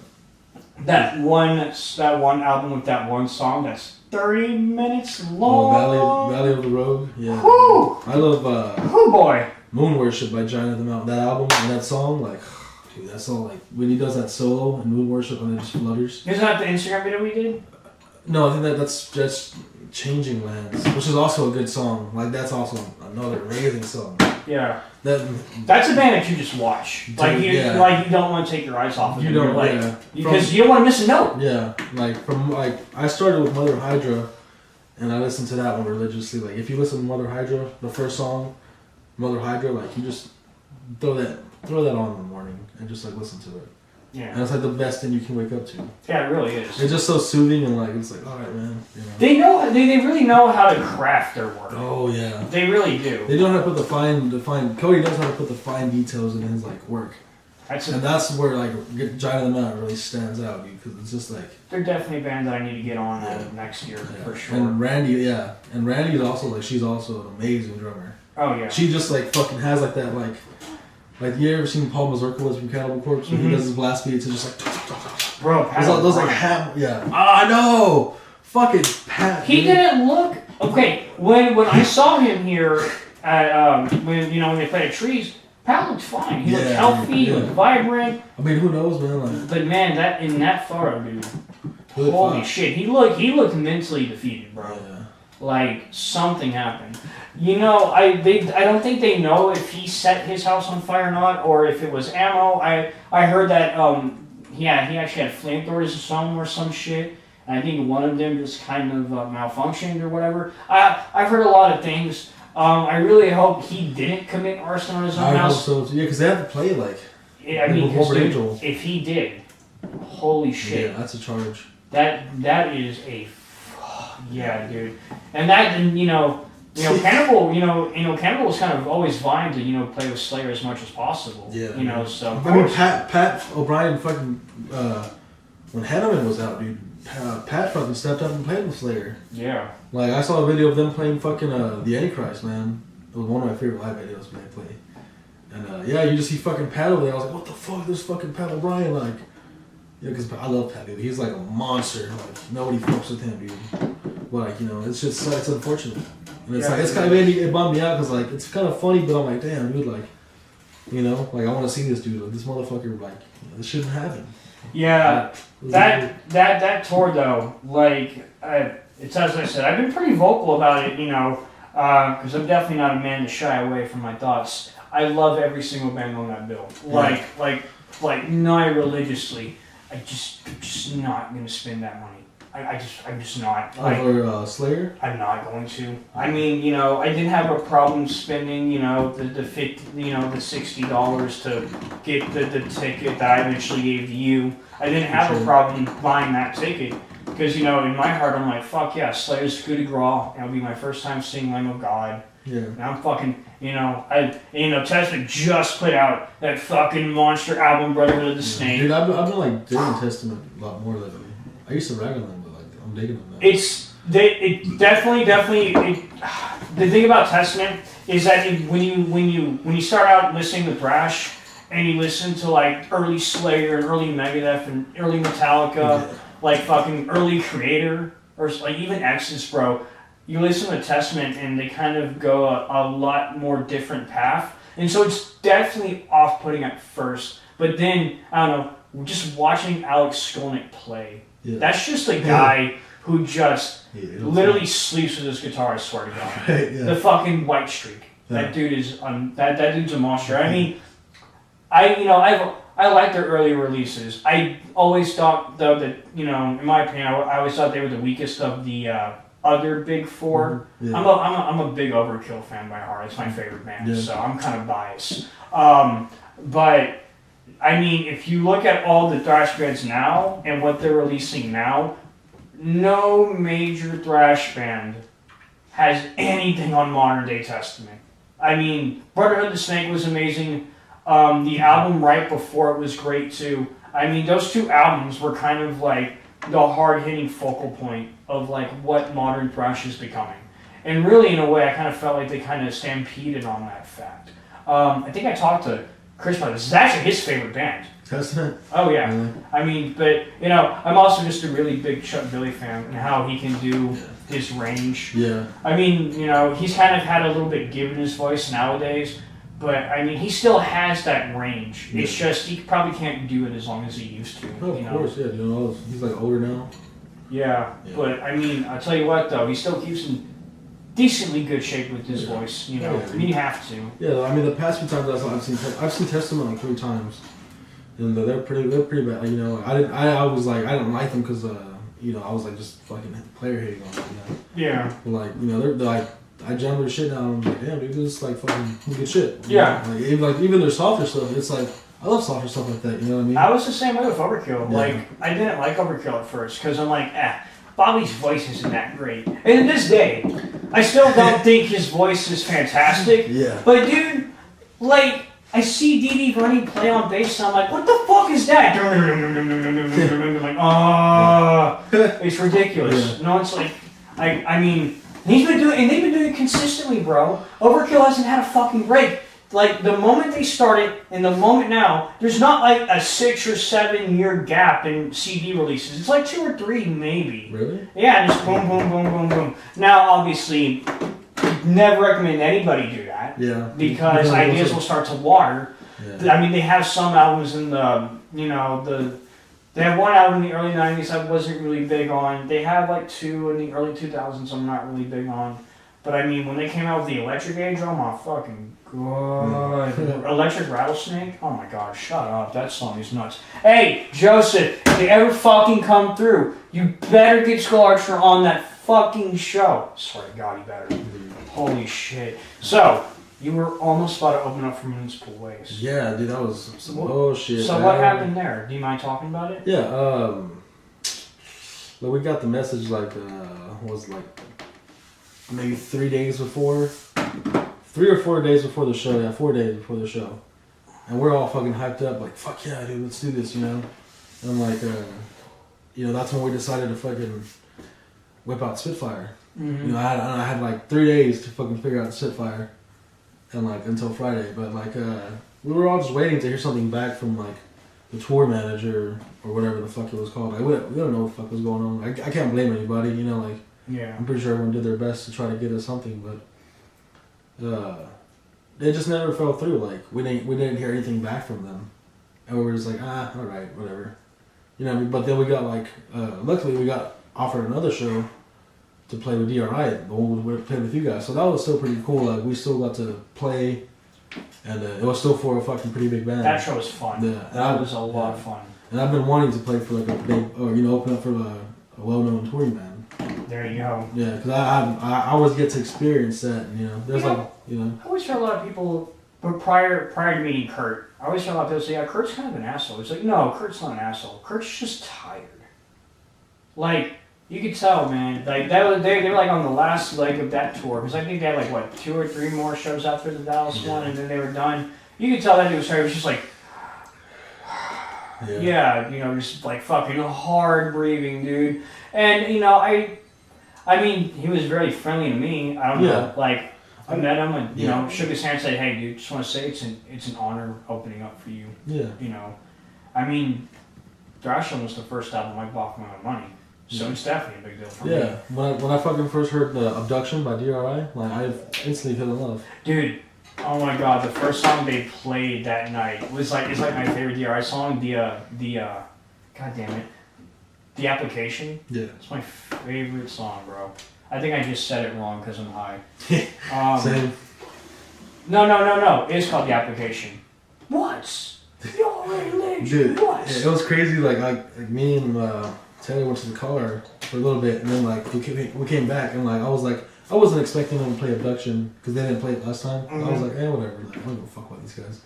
That one album with that one song that's 30 minutes long. Oh, Valley of the Rogue. Yeah. Woo! I love Woo boy. Moon Worship by Giant of the Mountain. That album and that song, like, dude, that song, like when he does that solo in Moon Worship and then just flutters. Isn't that the Instagram video we did? No, I think that's just Changing Lands, which is also a good song. Like that's also another amazing song. Yeah. That's a band that you just watch. Like you don't want to take your eyes off of it. You don't, because you don't want to miss a note. Yeah, I started with Mother Hydra, and I listened to that one religiously. Like if you listen to Mother Hydra, the first song, Mother Hydra, like you just throw that on in the morning and just like listen to it. Yeah. And it's like the best thing you can wake up to. Yeah, it really is. It's just so soothing and like it's like, all right, man. You know. They really know how to craft their work. Oh yeah. They really do. They know how to put the fine. Cody knows how to put the fine details in his like work. That's where like Giant of the Mountain really stands out because it's just like they're definitely a band that I need to get on next year for sure. And Randy's also like she's also an amazing drummer. Oh yeah. She just like fucking has like that like you ever seen Paul Mazurka from Cannibal Corpse when he does his blast beats and just like bro, those like I know fucking Pat. He didn't look okay when I saw him here at when they played at Trees. Pat looked fine. He looked healthy. He looked vibrant. I mean, who knows, man? Like, but man, that photo, dude. Holy shit, he looked mentally defeated, bro. Yeah. Like something happened. I don't think they know if he set his house on fire or not, or if it was ammo. I heard that he actually had flamethrowers at home or some shit. And I think one of them just kind of malfunctioned or whatever. I've heard a lot of things. I really hope he didn't commit arson on his own house. I hope so. Yeah, because they have to play like. Yeah, I mean, if he did, holy shit. Yeah, that's a charge. That is a. Yeah, dude. And that, Cannibal, Cannibal was kind of always vying to, play with Slayer as much as possible. Yeah. So. I mean, Pat O'Brien fucking, when Hanneman was out, dude, Pat fucking stepped up and played with Slayer. Yeah. Like, I saw a video of them playing fucking, The Antichrist, man. It was one of my favorite live videos when they played. And, you just see fucking Pat over there. I was like, what the fuck, there's fucking Pat O'Brien, like. Yeah, because I love Pat, dude. He's like a monster. Like, nobody fucks with him, dude. But, like, it's just, it's unfortunate. And it's it's kind of, it bummed me out because, like, it's kind of funny, but I'm like, damn, dude, like, I want to see this dude. Like, this motherfucker, like, this shouldn't happen. Yeah, that tour, though, like, it's as I said, I've been pretty vocal about it, because I'm definitely not a man to shy away from my thoughts. I love every single band on that bill. Like, not religiously. I'm just not gonna spend that money. I'm just not. Over Slayer? I'm not going to. I mean, I didn't have a problem spending, the $60 to get the ticket that I eventually gave to you. I didn't have a problem buying that ticket because, in my heart, I'm like, fuck yeah, Slayer's good to graw. It'll be my first time seeing Lamb of God. Yeah. And I'm fucking, Testament just put out that fucking monster album, Brotherhood of the Snake. Dude, I've been like digging Testament a lot more lately. I used to rag on them, but like I'm digging them now. It definitely. The thing about Testament is that when you start out listening to thrash and you listen to like early Slayer and early Megadeth and early Metallica, like fucking early Creator or like even Exodus, bro. You listen to Testament and they kind of go a lot more different path. And so it's definitely off-putting at first. But then, I don't know, just watching Alex Skolnick play, that's just a guy who just literally sleeps with his guitar, I swear to God. The fucking white streak. That dude is, that dude's a monster. I mean, I like their early releases. I always thought, though, that, in my opinion, I always thought they were the weakest of the other big four. Yeah. I'm a big Overkill fan by heart. It's my favorite band, so I'm kind of biased. But I mean, if you look at all the thrash bands now and what they're releasing now, no major thrash band has anything on modern day Testament. I mean, Brotherhood the Snake was amazing. The album right before it was great too. I mean, those two albums were kind of like the hard-hitting focal point of like what modern thrash is becoming. And really, in a way, I kind of felt like they kind of stampeded on that fact. I think I talked to Chris about this. It's actually his favorite band. Testament? Oh, yeah. Really? I mean, but, you know, I'm also just a really big Chuck Billy fan and how he can do his range. Yeah. I mean, you know, he's kind of had a little bit give in his voice nowadays, but, I mean, he still has that range. Yeah. It's just he probably can't do it as long as he used to. Oh, of course, yeah. You know, he's like older now. Yeah, but, I mean, I'll tell you what, though, he still keeps in decently good shape with his voice, you know. Yeah. I mean, you have to. Yeah, I mean, the past few times I've seen Testament like 3 times. And they're pretty bad. You know, I was like, I didn't like them because, you know, I was like just fucking player hating on them. You know? Yeah. But like, you know, they're like, I jammed their shit down. I'm like, damn, dude, this is like fucking good shit. Yeah. Like even their softer stuff, it's like, I love softer stuff like that. You know what I mean? I was the same way with Overkill. Yeah. Like, I didn't like Overkill at first because I'm like, Bobby's voice isn't that great. And to this day, I still don't think his voice is fantastic. Yeah. But dude, like, I see Dee Dee Running play on bass, and I'm like, what the fuck is that? I'm like, it's ridiculous. Yeah. No, it's like, I mean, they've been doing it consistently, bro. Overkill hasn't had a fucking break. Like, the moment they started and the moment now, there's not like a 6 or 7 year gap in CD releases. It's like 2 or 3 maybe. Really? Yeah, just boom, boom, boom, boom, boom. Now, obviously, never recommend anybody do that. Yeah. Because ideas will start to water. Yeah. I mean, they have some albums in the, you know, they have one album in the early 90s I wasn't really big on. They have like 2 in the early 2000s I'm not really big on. But I mean, when they came out with the Electric Age, oh my fucking god. Electric Rattlesnake? Oh my god, shut up. That song is nuts. Hey, Joseph, if they ever fucking come through, you better get Skull Archer on that fucking show. I swear to God, you better. Holy shit. So, you were almost about to open up for Municipal Waste. Yeah, dude, that was some bullshit. So what happened there? Do you mind talking about it? Yeah, well, we got the message like, was like maybe 3 days before, 3 or 4 days before the show. Yeah, 4 days before the show, and we're all fucking hyped up, like fuck yeah, dude, let's do this, you know. And like, you know, that's when we decided to fucking whip out Spitfire. Mm-hmm. You know, I had like 3 days to fucking figure out Spitfire, and like until Friday, but like we were all just waiting to hear something back from like the tour manager or whatever the fuck it was called. Like, we don't know what the fuck was going on. I can't blame anybody, you know, like. Yeah. I'm pretty sure everyone did their best to try to get us something, but they just never fell through. Like we didn't hear anything back from them, and we were just like, all right, whatever, you know. But then we got like, luckily we got offered another show to play with DRI, the one we played with you guys. So that was still pretty cool. Like we still got to play, and it was still for a fucking pretty big band. That show was fun. Yeah, that was a lot of fun. And I've been wanting to play for like a big, or you know, open up for a well-known touring band. There you go. Yeah, because I always get to experience that, you know. There's You know, like, you know. I always heard a lot of people, but prior to meeting Kurt, I always heard a lot of people say, yeah, Kurt's kind of an asshole. It's like, no, Kurt's not an asshole. Kurt's just tired. Like, you could tell, man. Like, they were like on the last leg of that tour, because I think they had like, what, 2 or 3 more shows after the Dallas one, and then they were done. You could tell that he was tired. It was just like, yeah, you know, just like fucking hard breathing, dude. And, you know, I mean, he was very friendly to me. I don't know, like, I met him and, you know, shook his hand and said, hey, dude, just want to say it's an honor opening up for you. Yeah. You know, I mean, Thrashing was the first album I bought for my own money, so it's definitely a big deal for me. Yeah, when I fucking first heard the Abduction by DRI, like, I instantly fell in love. Dude, oh my god, the first song they played that night was like, it's like my favorite DRI song, god damn it, The Application. Yeah. It's my favorite song, bro. I think I just said it wrong because I'm high. Same. No. It's called The Application. What? You already lied. Dude, What? it was crazy. Like me and Taylor went to the car for a little bit, and then like we came back, and like I wasn't expecting them to play Abduction because they didn't play it last time. Mm-hmm. I was like, whatever. Like, I don't give a fuck about these guys.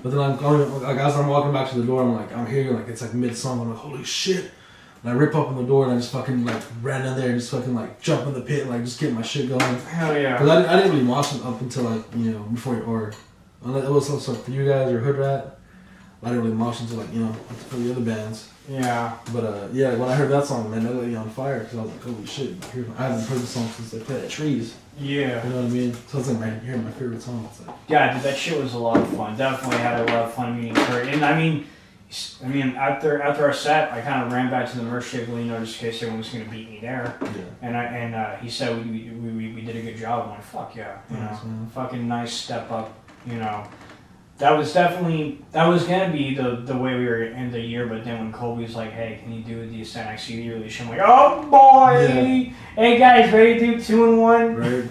But then I'm going, like, as I'm walking back to the door, I'm hearing like it's like mid song. I'm like, holy shit. And I rip open the door and I just fucking like ran in there and just fucking like jump in the pit and like just get my shit going. Hell yeah. Cause I didn't really mosh up until like, you know, before, or it was also for you guys or Hood Rat. I didn't really mosh until like, you know, for the other bands. Yeah. But yeah, when I heard that song, man, that lit me on fire because I was like, holy shit, I haven't heard the song since I played at Trees. Yeah. You know what I mean? So it's like my favorite song. It's like, yeah, dude, that shit was a lot of fun. Definitely had a lot of fun meeting Kurt. And I mean, after our set, I kind of ran back to the merch table, you know, just in case everyone was going to beat me there. yeah. And he said we did a good job. I'm like, fuck yeah, you know, fucking nice step up, you know. That was gonna be the way we were gonna end the year, but then when Colby was like, hey, can you do the Ascent XCD release? I'm like, oh boy! Yeah. Hey guys, ready to do 2 in 1? Right.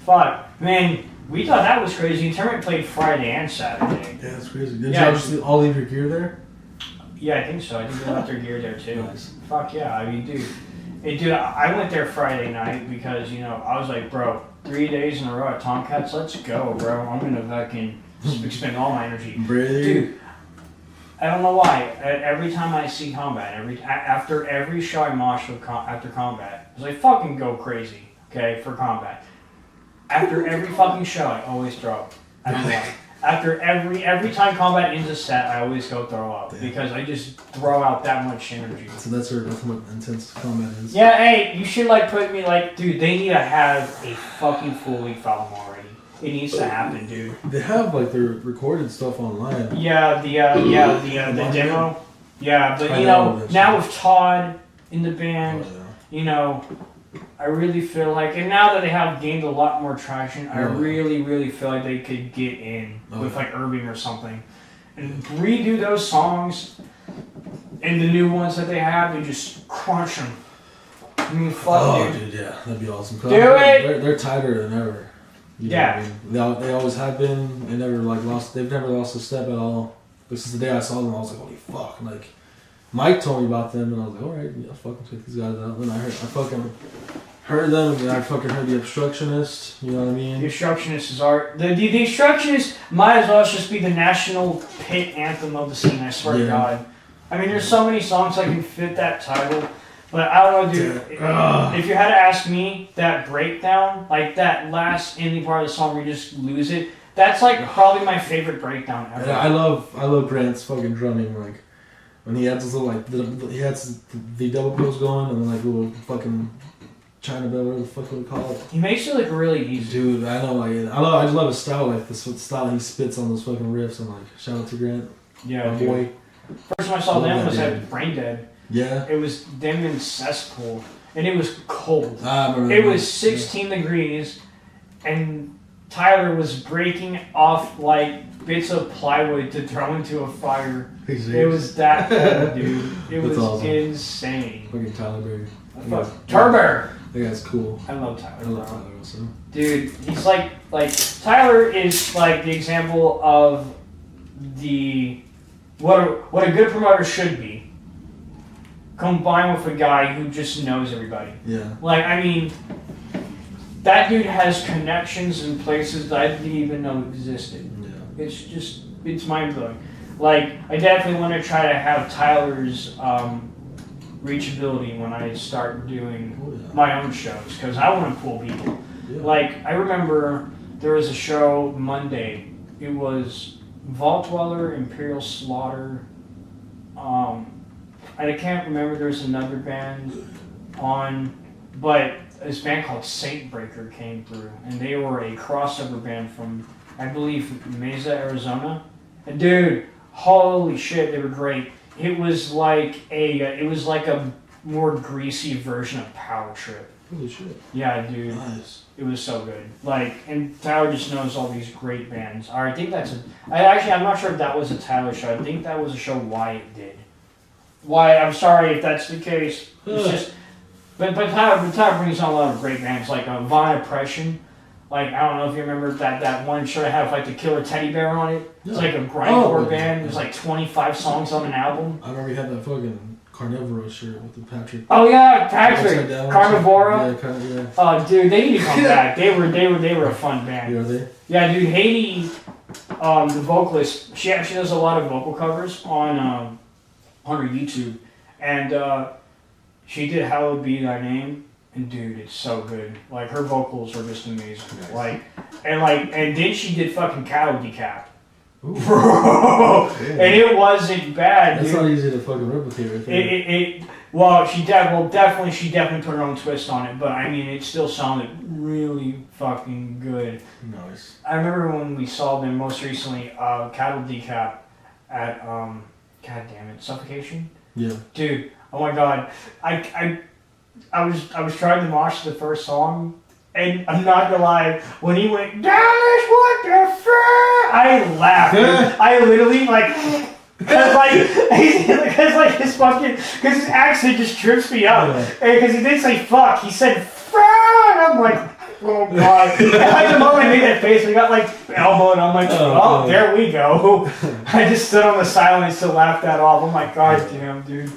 Fuck. Man, we thought that was crazy. Tournament played Friday and Saturday. Yeah, that's crazy. Did y'all just all leave your gear there? Yeah, I think so. I think they left their gear there too. Nice. Fuck yeah, I mean, dude, I went there Friday night because, you know, I was like, bro, 3 days in a row at Tomcats, let's go, bro. I'm gonna fucking expend all my energy. Dude, I don't know why. Every time I see Combat, after every show I mosh after Combat, it's like fucking go crazy, okay, for Combat. After every fucking show, I always throw up. I don't know why. After every time Combat ends a set, I always go throw up. Damn. Because I just throw out that much energy. So that's what intense Combat is. Yeah, hey, you should like put me like, dude, they need to have a fucking full league album already. It needs to happen, dude. They have like their recorded stuff online. Yeah, the demo. Yeah, but you know, now with Todd in the band, you know, I really feel like, and now that they have gained a lot more traction, I really feel like they could get in with like Irving or something, and redo those songs, and the new ones that they have, and just crunch them. I mean, fuck, dude, yeah, that'd be awesome. Do it. They're tighter than ever. You know yeah, what I mean? They always have been. They never like lost. They've never lost a step at all. But since the day I saw them, I was like, holy fuck! And, like, Mike told me about them, and I was like, all right, yeah, fucking check these guys out. Then I fucking heard them, and I fucking heard the Obstructionist. You know what I mean? The Obstructionist is art. The Obstructionist might as well just be the national pit anthem of the scene. I swear to God. I mean, there's so many songs that can fit that title. But I don't know, dude. If you had to ask me, that breakdown, like that last ending part of the song where you just lose it, that's like probably my favorite breakdown ever. Yeah, I love Grant's fucking drumming. Like when he had this little like he had the double pills going and then like little fucking China bell, whatever the fuck we call it. He makes it look really easy. Dude, I know. Like I just love his style. Like the style he spits on those fucking riffs. And like shout out to Grant. Yeah, my boy. First time I saw them was at Brain Dead. Yeah. It was them in Cesspool, and it was cold. It was 16 degrees, and Tyler was breaking off like bits of plywood to throw into a fire. It was that cold, dude. It was awesome. Insane. Fucking Tyler Berry. Turbo. That guy's cool. I love Tyler. I love Tyler also. Dude, he's like Tyler is like the example of what a good promoter should be. Combined with a guy who just knows everybody. Yeah. Like, I mean, that dude has connections in places that I didn't even know existed. Yeah. It's mind-blowing. Like, I definitely want to try to have Tyler's reachability when I start doing my own shows, because I want to pull people. Yeah. Like, I remember there was a show Monday. It was Vault Dweller, Imperial Slaughter, I can't remember, there's another band on, but this band called Saint Breaker came through, and they were a crossover band from, I believe, Mesa, Arizona. And dude, holy shit, they were great. It was like a more greasy version of Power Trip. Holy shit. Yeah, dude. Nice. It was so good. Like, and Tyler just knows all these great bands. I think I'm not sure if that was a Tyler show. I think that was a show Wyatt did. Why? I'm sorry if that's the case. It's just, but Tyler brings on a lot of great bands like Von Oppression. Like, I don't know if you remember that one show I had with like the Killer Teddy Bear on it. It's like a grindcore band. There's like 25 songs on an album. I remember you had that fucking Carnivora shirt with the Patrick. Oh yeah, Patrick Carnivora. Yeah. Oh dude, they need to come back. They were a fun band. Yeah, are they? Yeah, dude. Haiti, the vocalist, she actually does a lot of vocal covers on her YouTube, and She did "Hallowed Be Thy Name," and dude, it's so good. Like her vocals are just amazing. Nice. And then she did fucking "Cattle Decap." Ooh. Bro, and it wasn't bad. That's dude. not easy to fucking replicate right there. Well, she definitely put her own twist on it, but I mean, it still sounded really fucking good. Nice. I remember when we saw them most recently, Cattle Decap at God damn it, Suffocation. Yeah. Dude, oh my god, I was trying to mosh the first song, and I'm not gonna lie, when he went Dallas, what the fuck, I laughed. I literally because his accent just trips me up. Because he didn't say fuck, he said fuck. I'm like, oh god. And like the moment I made that face, we got like elbow, and I'm like, oh, there we go. I just stood on the silence to laugh that off. Oh my god, damn, dude.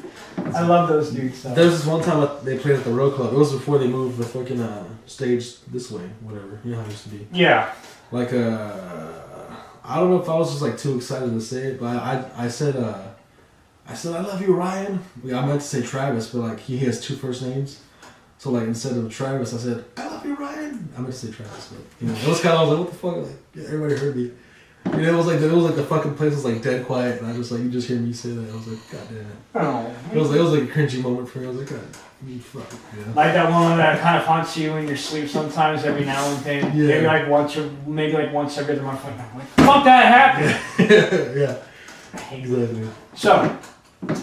I love those dudes. So. There was this one time they played at the Road Club. It was before they moved the fucking stage this way, whatever. You know how it used to be. Yeah. Like I don't know if I was just like too excited to say it, but I said I love you, Ryan. I meant to say Travis, but like he has two first names, so like instead of Travis, I said I love you, Ryan. I meant to say Travis, but you know it was kind of, I was like, what the fuck? Like yeah, everybody heard me. You know, it was like the fucking place was like dead quiet, and I just like you just hear me say that. I was like, god damn it. Oh. It was like a cringy moment for me. I was like, god, fuck. Yeah. Like that one that kind of haunts you in your sleep sometimes every now and then. Yeah. Maybe like once every other month. I'm like, fuck that happened. Yeah. Exactly. So, I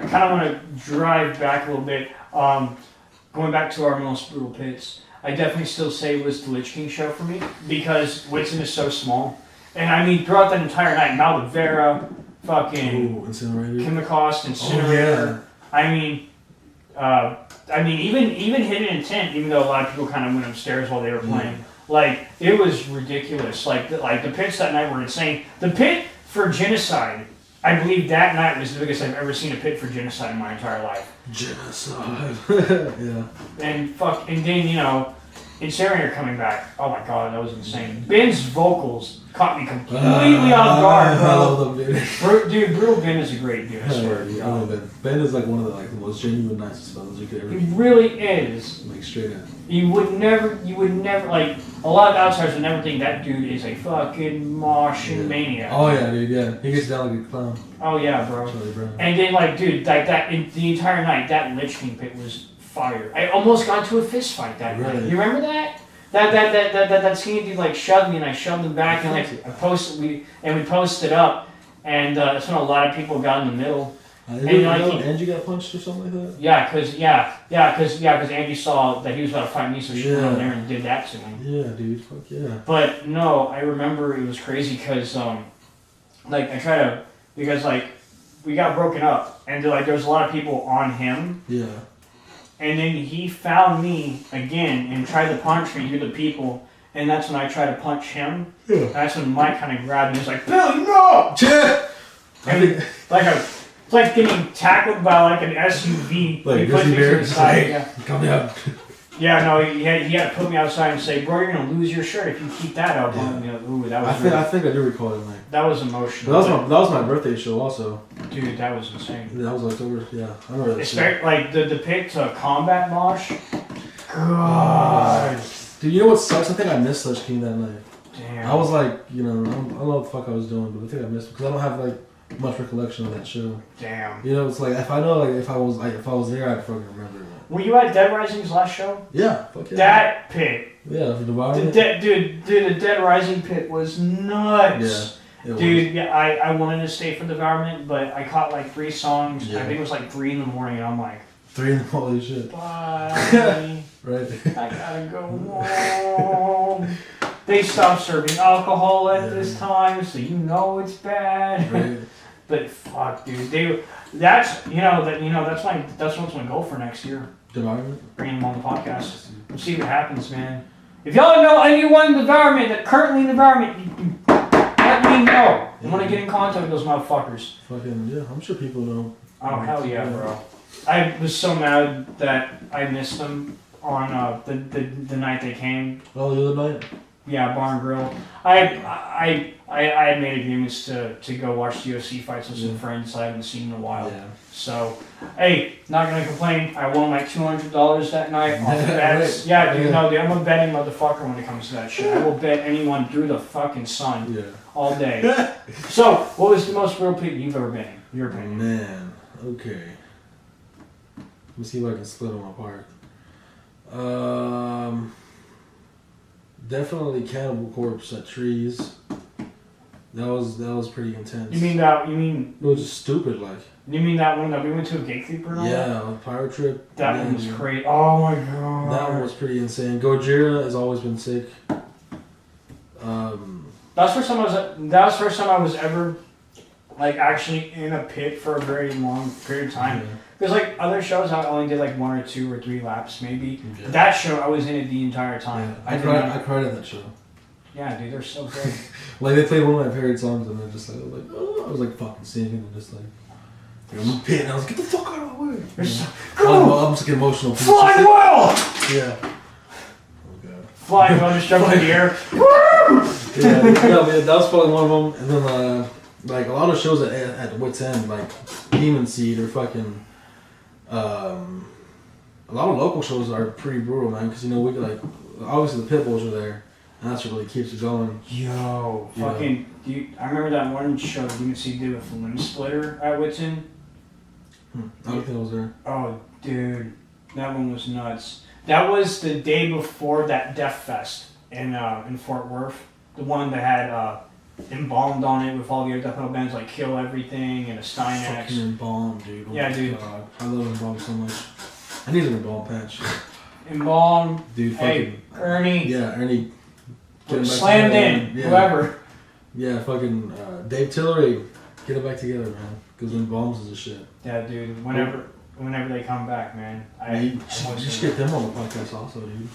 kind of want to drive back a little bit. Going back to our most brutal pits, I definitely still say it was the Lich King show for me because Whitson is so small. And I mean, throughout that entire night, Maldivera, fucking Chemicost, Incinerator. Oh, yeah. I mean, even Hidden Intent, even though a lot of people kind of went upstairs while they were playing, like it was ridiculous. Like the pits that night were insane. The pit for Genocide, I believe that night was the biggest I've ever seen a pit for Genocide in my entire life. Genocide. Yeah. And then you know, Incinerator coming back. Oh my god, that was insane. Ben's vocals caught me completely off guard, bro. I love them, dude. Dude, Brutal Ben is a great dude, I swear. Yeah, I love Ben. Ben is like one of the most genuine, nicest fellas you could ever He meet. really is. Like straight up. You would never, like, a lot of outsiders would never think that dude is a fucking moshing maniac. Oh yeah, dude, yeah. He gets down like a clown. Oh yeah, bro. Charlie Brown. And then, like, dude, like that, the entire night, that Lich King pit was fire. I almost got into a fist fight that night. You remember that? That skinny dude like shoved me and I shoved him back and like we posted up and that's when a lot of people got in the middle. Angie got punched or something like that. Yeah, cause Angie saw that he was about to fight me, so she went over there and did that to him. Yeah, dude, fuck yeah. But no, I remember it was crazy because like I tried to because like we got broken up and like there was a lot of people on him. Yeah. And then he found me again and tried to punch me, the people, and that's when I tried to punch him. Yeah. That's when Mike kind of grabbed me. He was like, "Billy, no!" And it's like getting tackled by like an SUV. Like he put me to the side. Yeah. Come down. Yeah, no, he had to put me outside and say, "Bro, you're gonna lose your shirt if you keep that up." Yeah. You know, ooh, that was. I think I do recall that night. That was emotional. That was my birthday show also. Dude, that was insane. Yeah, that was October. Yeah, I remember that. It's very, like the pick to Combat Mosh. God. Dude, you know what sucks? I think I missed Lich King that night. Damn. I was like, you know, I don't know what the fuck I was doing, but I think I missed it because I don't have like much recollection of that show. Damn. You know, it's like if I know, like if I was there, I'd fucking remember it. Were you at Dead Rising's last show? Yeah, fuck yeah. That pit. Yeah, for the Dude, the Dead Rising pit was nuts. Yeah, dude, yeah, I wanted to stay for Devourment, but I caught like 3 songs. Yeah. I think it was like 3 in the morning, and I'm like, 3 in the morning, shit. bye. Right. I gotta go home. They stopped serving alcohol at this time, so you know it's bad. Right. But fuck, dude, that's what's my goal for next year. Devourment? Bring him on the podcast. We'll see what happens, man. If y'all know anyone in the environment that currently in the environment, let me know. I want to get in contact with those motherfuckers. Fucking yeah, I'm sure people know. Oh hell yeah, bro! I was so mad that I missed them on the night they came. Oh, the other night. Yeah, Bar and Grill. I had made agreements to go watch the UFC fights with some friends I haven't seen in a while. Yeah. So, hey, not gonna complain. I won like $200 that night off the bets. Right. Yeah, dude, no, dude, I'm a betting motherfucker when it comes to that shit. I will bet anyone through the fucking sun all day. So, what was the most real pit you've ever been in? Your opinion? Man, okay. Let me see if I can split them apart. Definitely Cannibal Corpse at Trees. That was pretty intense. You mean it was just stupid, like. You mean that one that we went to a Gatekeeper and all that? Yeah, Pirate Trip. That one was crazy. Oh my god. That one was pretty insane. Gojira has always been sick. That was the first time I was ever like actually in a pit for a very long period of time. Because like other shows, I only did like 1 or 2 or 3 laps maybe. Yeah. That show, I was in it the entire time. Yeah. I cried at that show. Yeah, dude, they're so great. Like they played one of my favorite songs, and I just like, oh, I was like fucking singing and just like, I'm in the pit, and I was like, get the fuck out of my way. I'm just like emotional. Flying well. Yeah. Oh god. Flying well, just jumping in the air. Yeah, man, that was probably one of them. And then like a lot of shows at Wits End, like Demon Seed or fucking. A lot of local shows are pretty brutal, man. Because we like obviously the pit bulls are there, and that's what really keeps it going. Yo, fucking! I remember that one show Demon Seed did with Limb Splitter at Wits End. I don't think I was there. Oh, dude, that one was nuts. That was the day before that Death Fest in Fort Worth. The one that had Embalmed on it with all the other death metal bands like Kill Everything and a Steinex. Fucking Embalmed, dude. Oh yeah, dude. God. I love Embalmed so much. I need an Embalmed patch. Embalmed. Dude, hey, Ernie. Yeah, Ernie. Slammed in. Yeah. Whoever. Yeah, fucking Dave Tillery. Get it back together, man. Because Embalmed is a shit. Yeah, dude. Whenever they come back, man. You should get them on the podcast also, dude.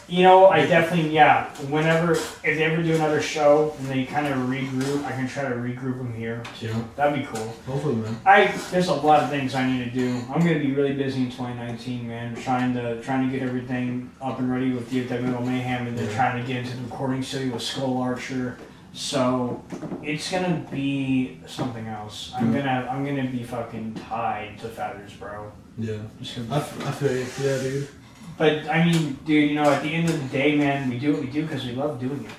You know, I definitely, if they ever do another show and they kind of regroup, I can try to regroup them here too. Yeah. That'd be cool. Hopefully, man. There's a lot of things I need to do. I'm gonna be really busy in 2019, man. Trying to get everything up and ready with DFW Metal Mayhem, and then trying to get into the recording studio with Skull Archer. So it's gonna be something else. I'm gonna be fucking tied to feathers, bro. Yeah. I feel you. Yeah, dude. But I mean, dude, at the end of the day, man, we do what we do because we love doing it.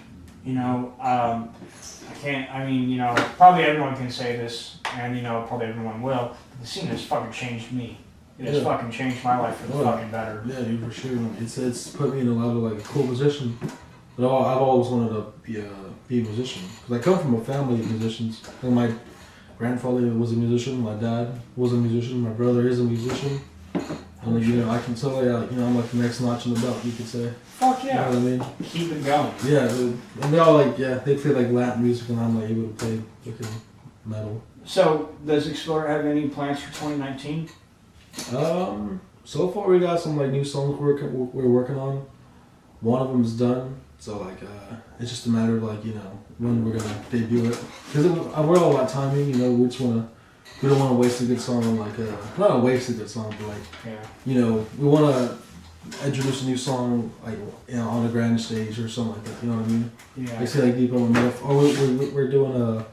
Probably everyone can say this, and probably everyone will. But the scene has fucking changed me. It has fucking changed my life for the fucking better. Yeah, dude, for sure. It's put me in a lot of like a cool position. But I've always wanted to be a musician because I come from a family of musicians. And my grandfather was a musician, my dad was a musician, my brother is a musician. And I can tell I'm like the next notch in the belt, you could say. Fuck yeah. You know what I mean? Keep it going. Yeah, dude. And they all they play like Latin music, and I'm like able to play fucking metal. So, does Exploder have any plans for 2019? So far we got some like new songs we're working on. One of them's done, so like it's just a matter of like when we're gonna debut it. Because we're all about timing, we don't want to waste a good song on like not waste a good song, but like we want to introduce a new song like on a grand stage or something like that. You know what I mean? Yeah. I say like DFW Metal. Oh, we're doing a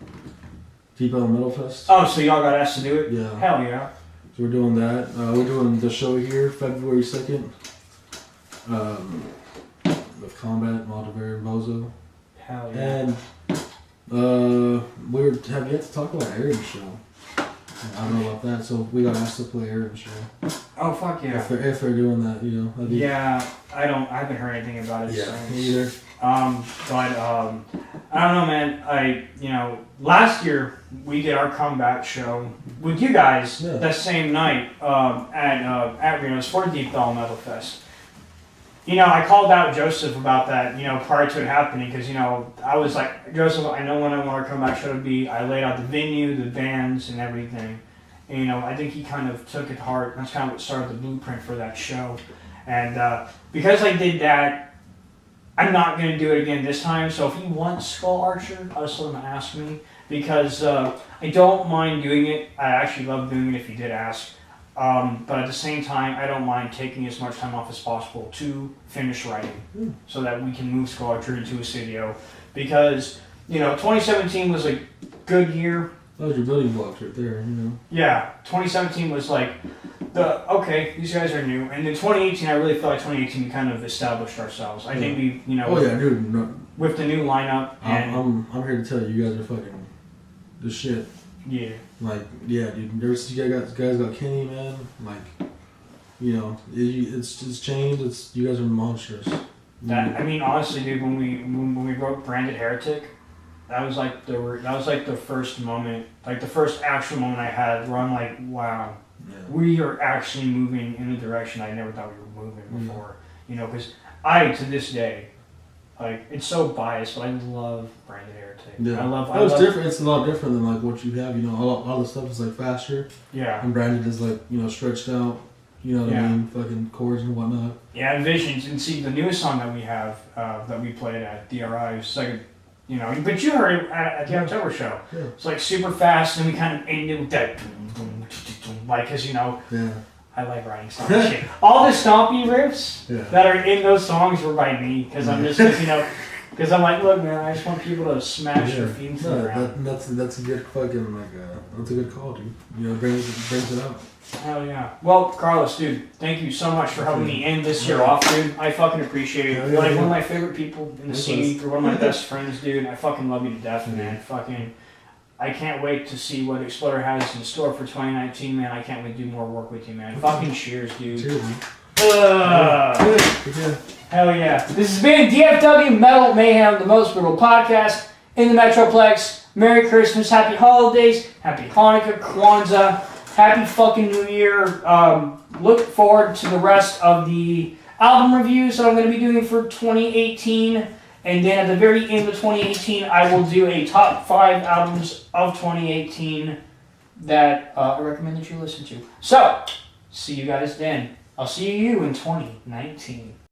DFW Metal Fest. Oh, so y'all got asked to do it? Yeah. Hell yeah. So we're doing that. We're doing the show here February 2nd. With Combat, Maldiver, and Bozo. Hell yeah. And we have yet to talk about Aaron's show. I don't know about that, so we got asked to play Aaron's show. Oh fuck yeah! If they're doing that, Yeah, I haven't heard anything about it. Yeah, me either. I don't know, man. Last year we did our comeback show with you guys that same night at Reno's for DFW Metal Fest. I called out Joseph about that, prior to it happening, because, I was like, Joseph, I know when I want our comeback show to be. I laid out the venue, the bands, and everything. And, I think he kind of took it to heart. That's kind of what started the blueprint for that show. And because I did that, I'm not going to do it again this time. So if he wants Skull Archer, I'll just let him ask me. Because I don't mind doing it. I actually love doing it if he did ask. But at the same time, I don't mind taking as much time off as possible to finish writing so that we can move Squadron to a studio. Because, 2017 was a good year. That was your building blocks right there, Yeah, 2017 was like, these guys are new. And in 2018, I really feel like 2018 we kind of established ourselves. I think we, Oh, yeah, dude. No, with the new lineup. And I'm here to tell you guys are fucking the shit. Yeah. Like, yeah, dude. Ever since you guys got Kenny, man, like, it's changed. You guys are monstrous. I mean, honestly, dude, when we wrote Branded Heretic, that was like the first moment, like the first actual moment I had where I'm like, wow, we are actually moving in a direction I never thought we were moving before. Because I, to this day, like, it's so biased, but I love Branded Heretic. Yeah. I love different. It's a lot different than like what you have. All the stuff is like faster. Yeah. And Branded is like stretched out. You know what I mean? Fucking chords and whatnot. Yeah, and visions. And see, the newest song that we have that we played at DRI is like, but you heard it at the October show. Yeah. It's like super fast, and we kind of ended with that, like, because Yeah. I like writing songs. Shit. All the stompy riffs Yeah. that are in those songs were by me, because I'm just, because I'm like, look, man, I just want people to smash their feet into the ground. That's a good fucking that's a good call, dude. Brings it out. Hell yeah. Well, Carlos, dude, thank you so much for helping me end this year off, dude. I fucking appreciate it. You're like one of my favorite people in the scene. You're one of my best friends, dude. I fucking love you to death, man. Fucking, I can't wait to see what Exploder has in store for 2019, man. I can't wait to do more work with you, man. Fucking cheers, dude. Cheers, man. Hell yeah. This has been DFW Metal Mayhem, the most brutal podcast in the Metroplex. Merry Christmas, Happy Holidays, Happy Hanukkah, Kwanzaa, Happy fucking New Year. Look forward to the rest of the album reviews that I'm going to be doing for 2018. And then at the very end of 2018, I will do a top 5 albums of 2018 that I recommend that you listen to. So, see you guys then. I'll see you in 2019.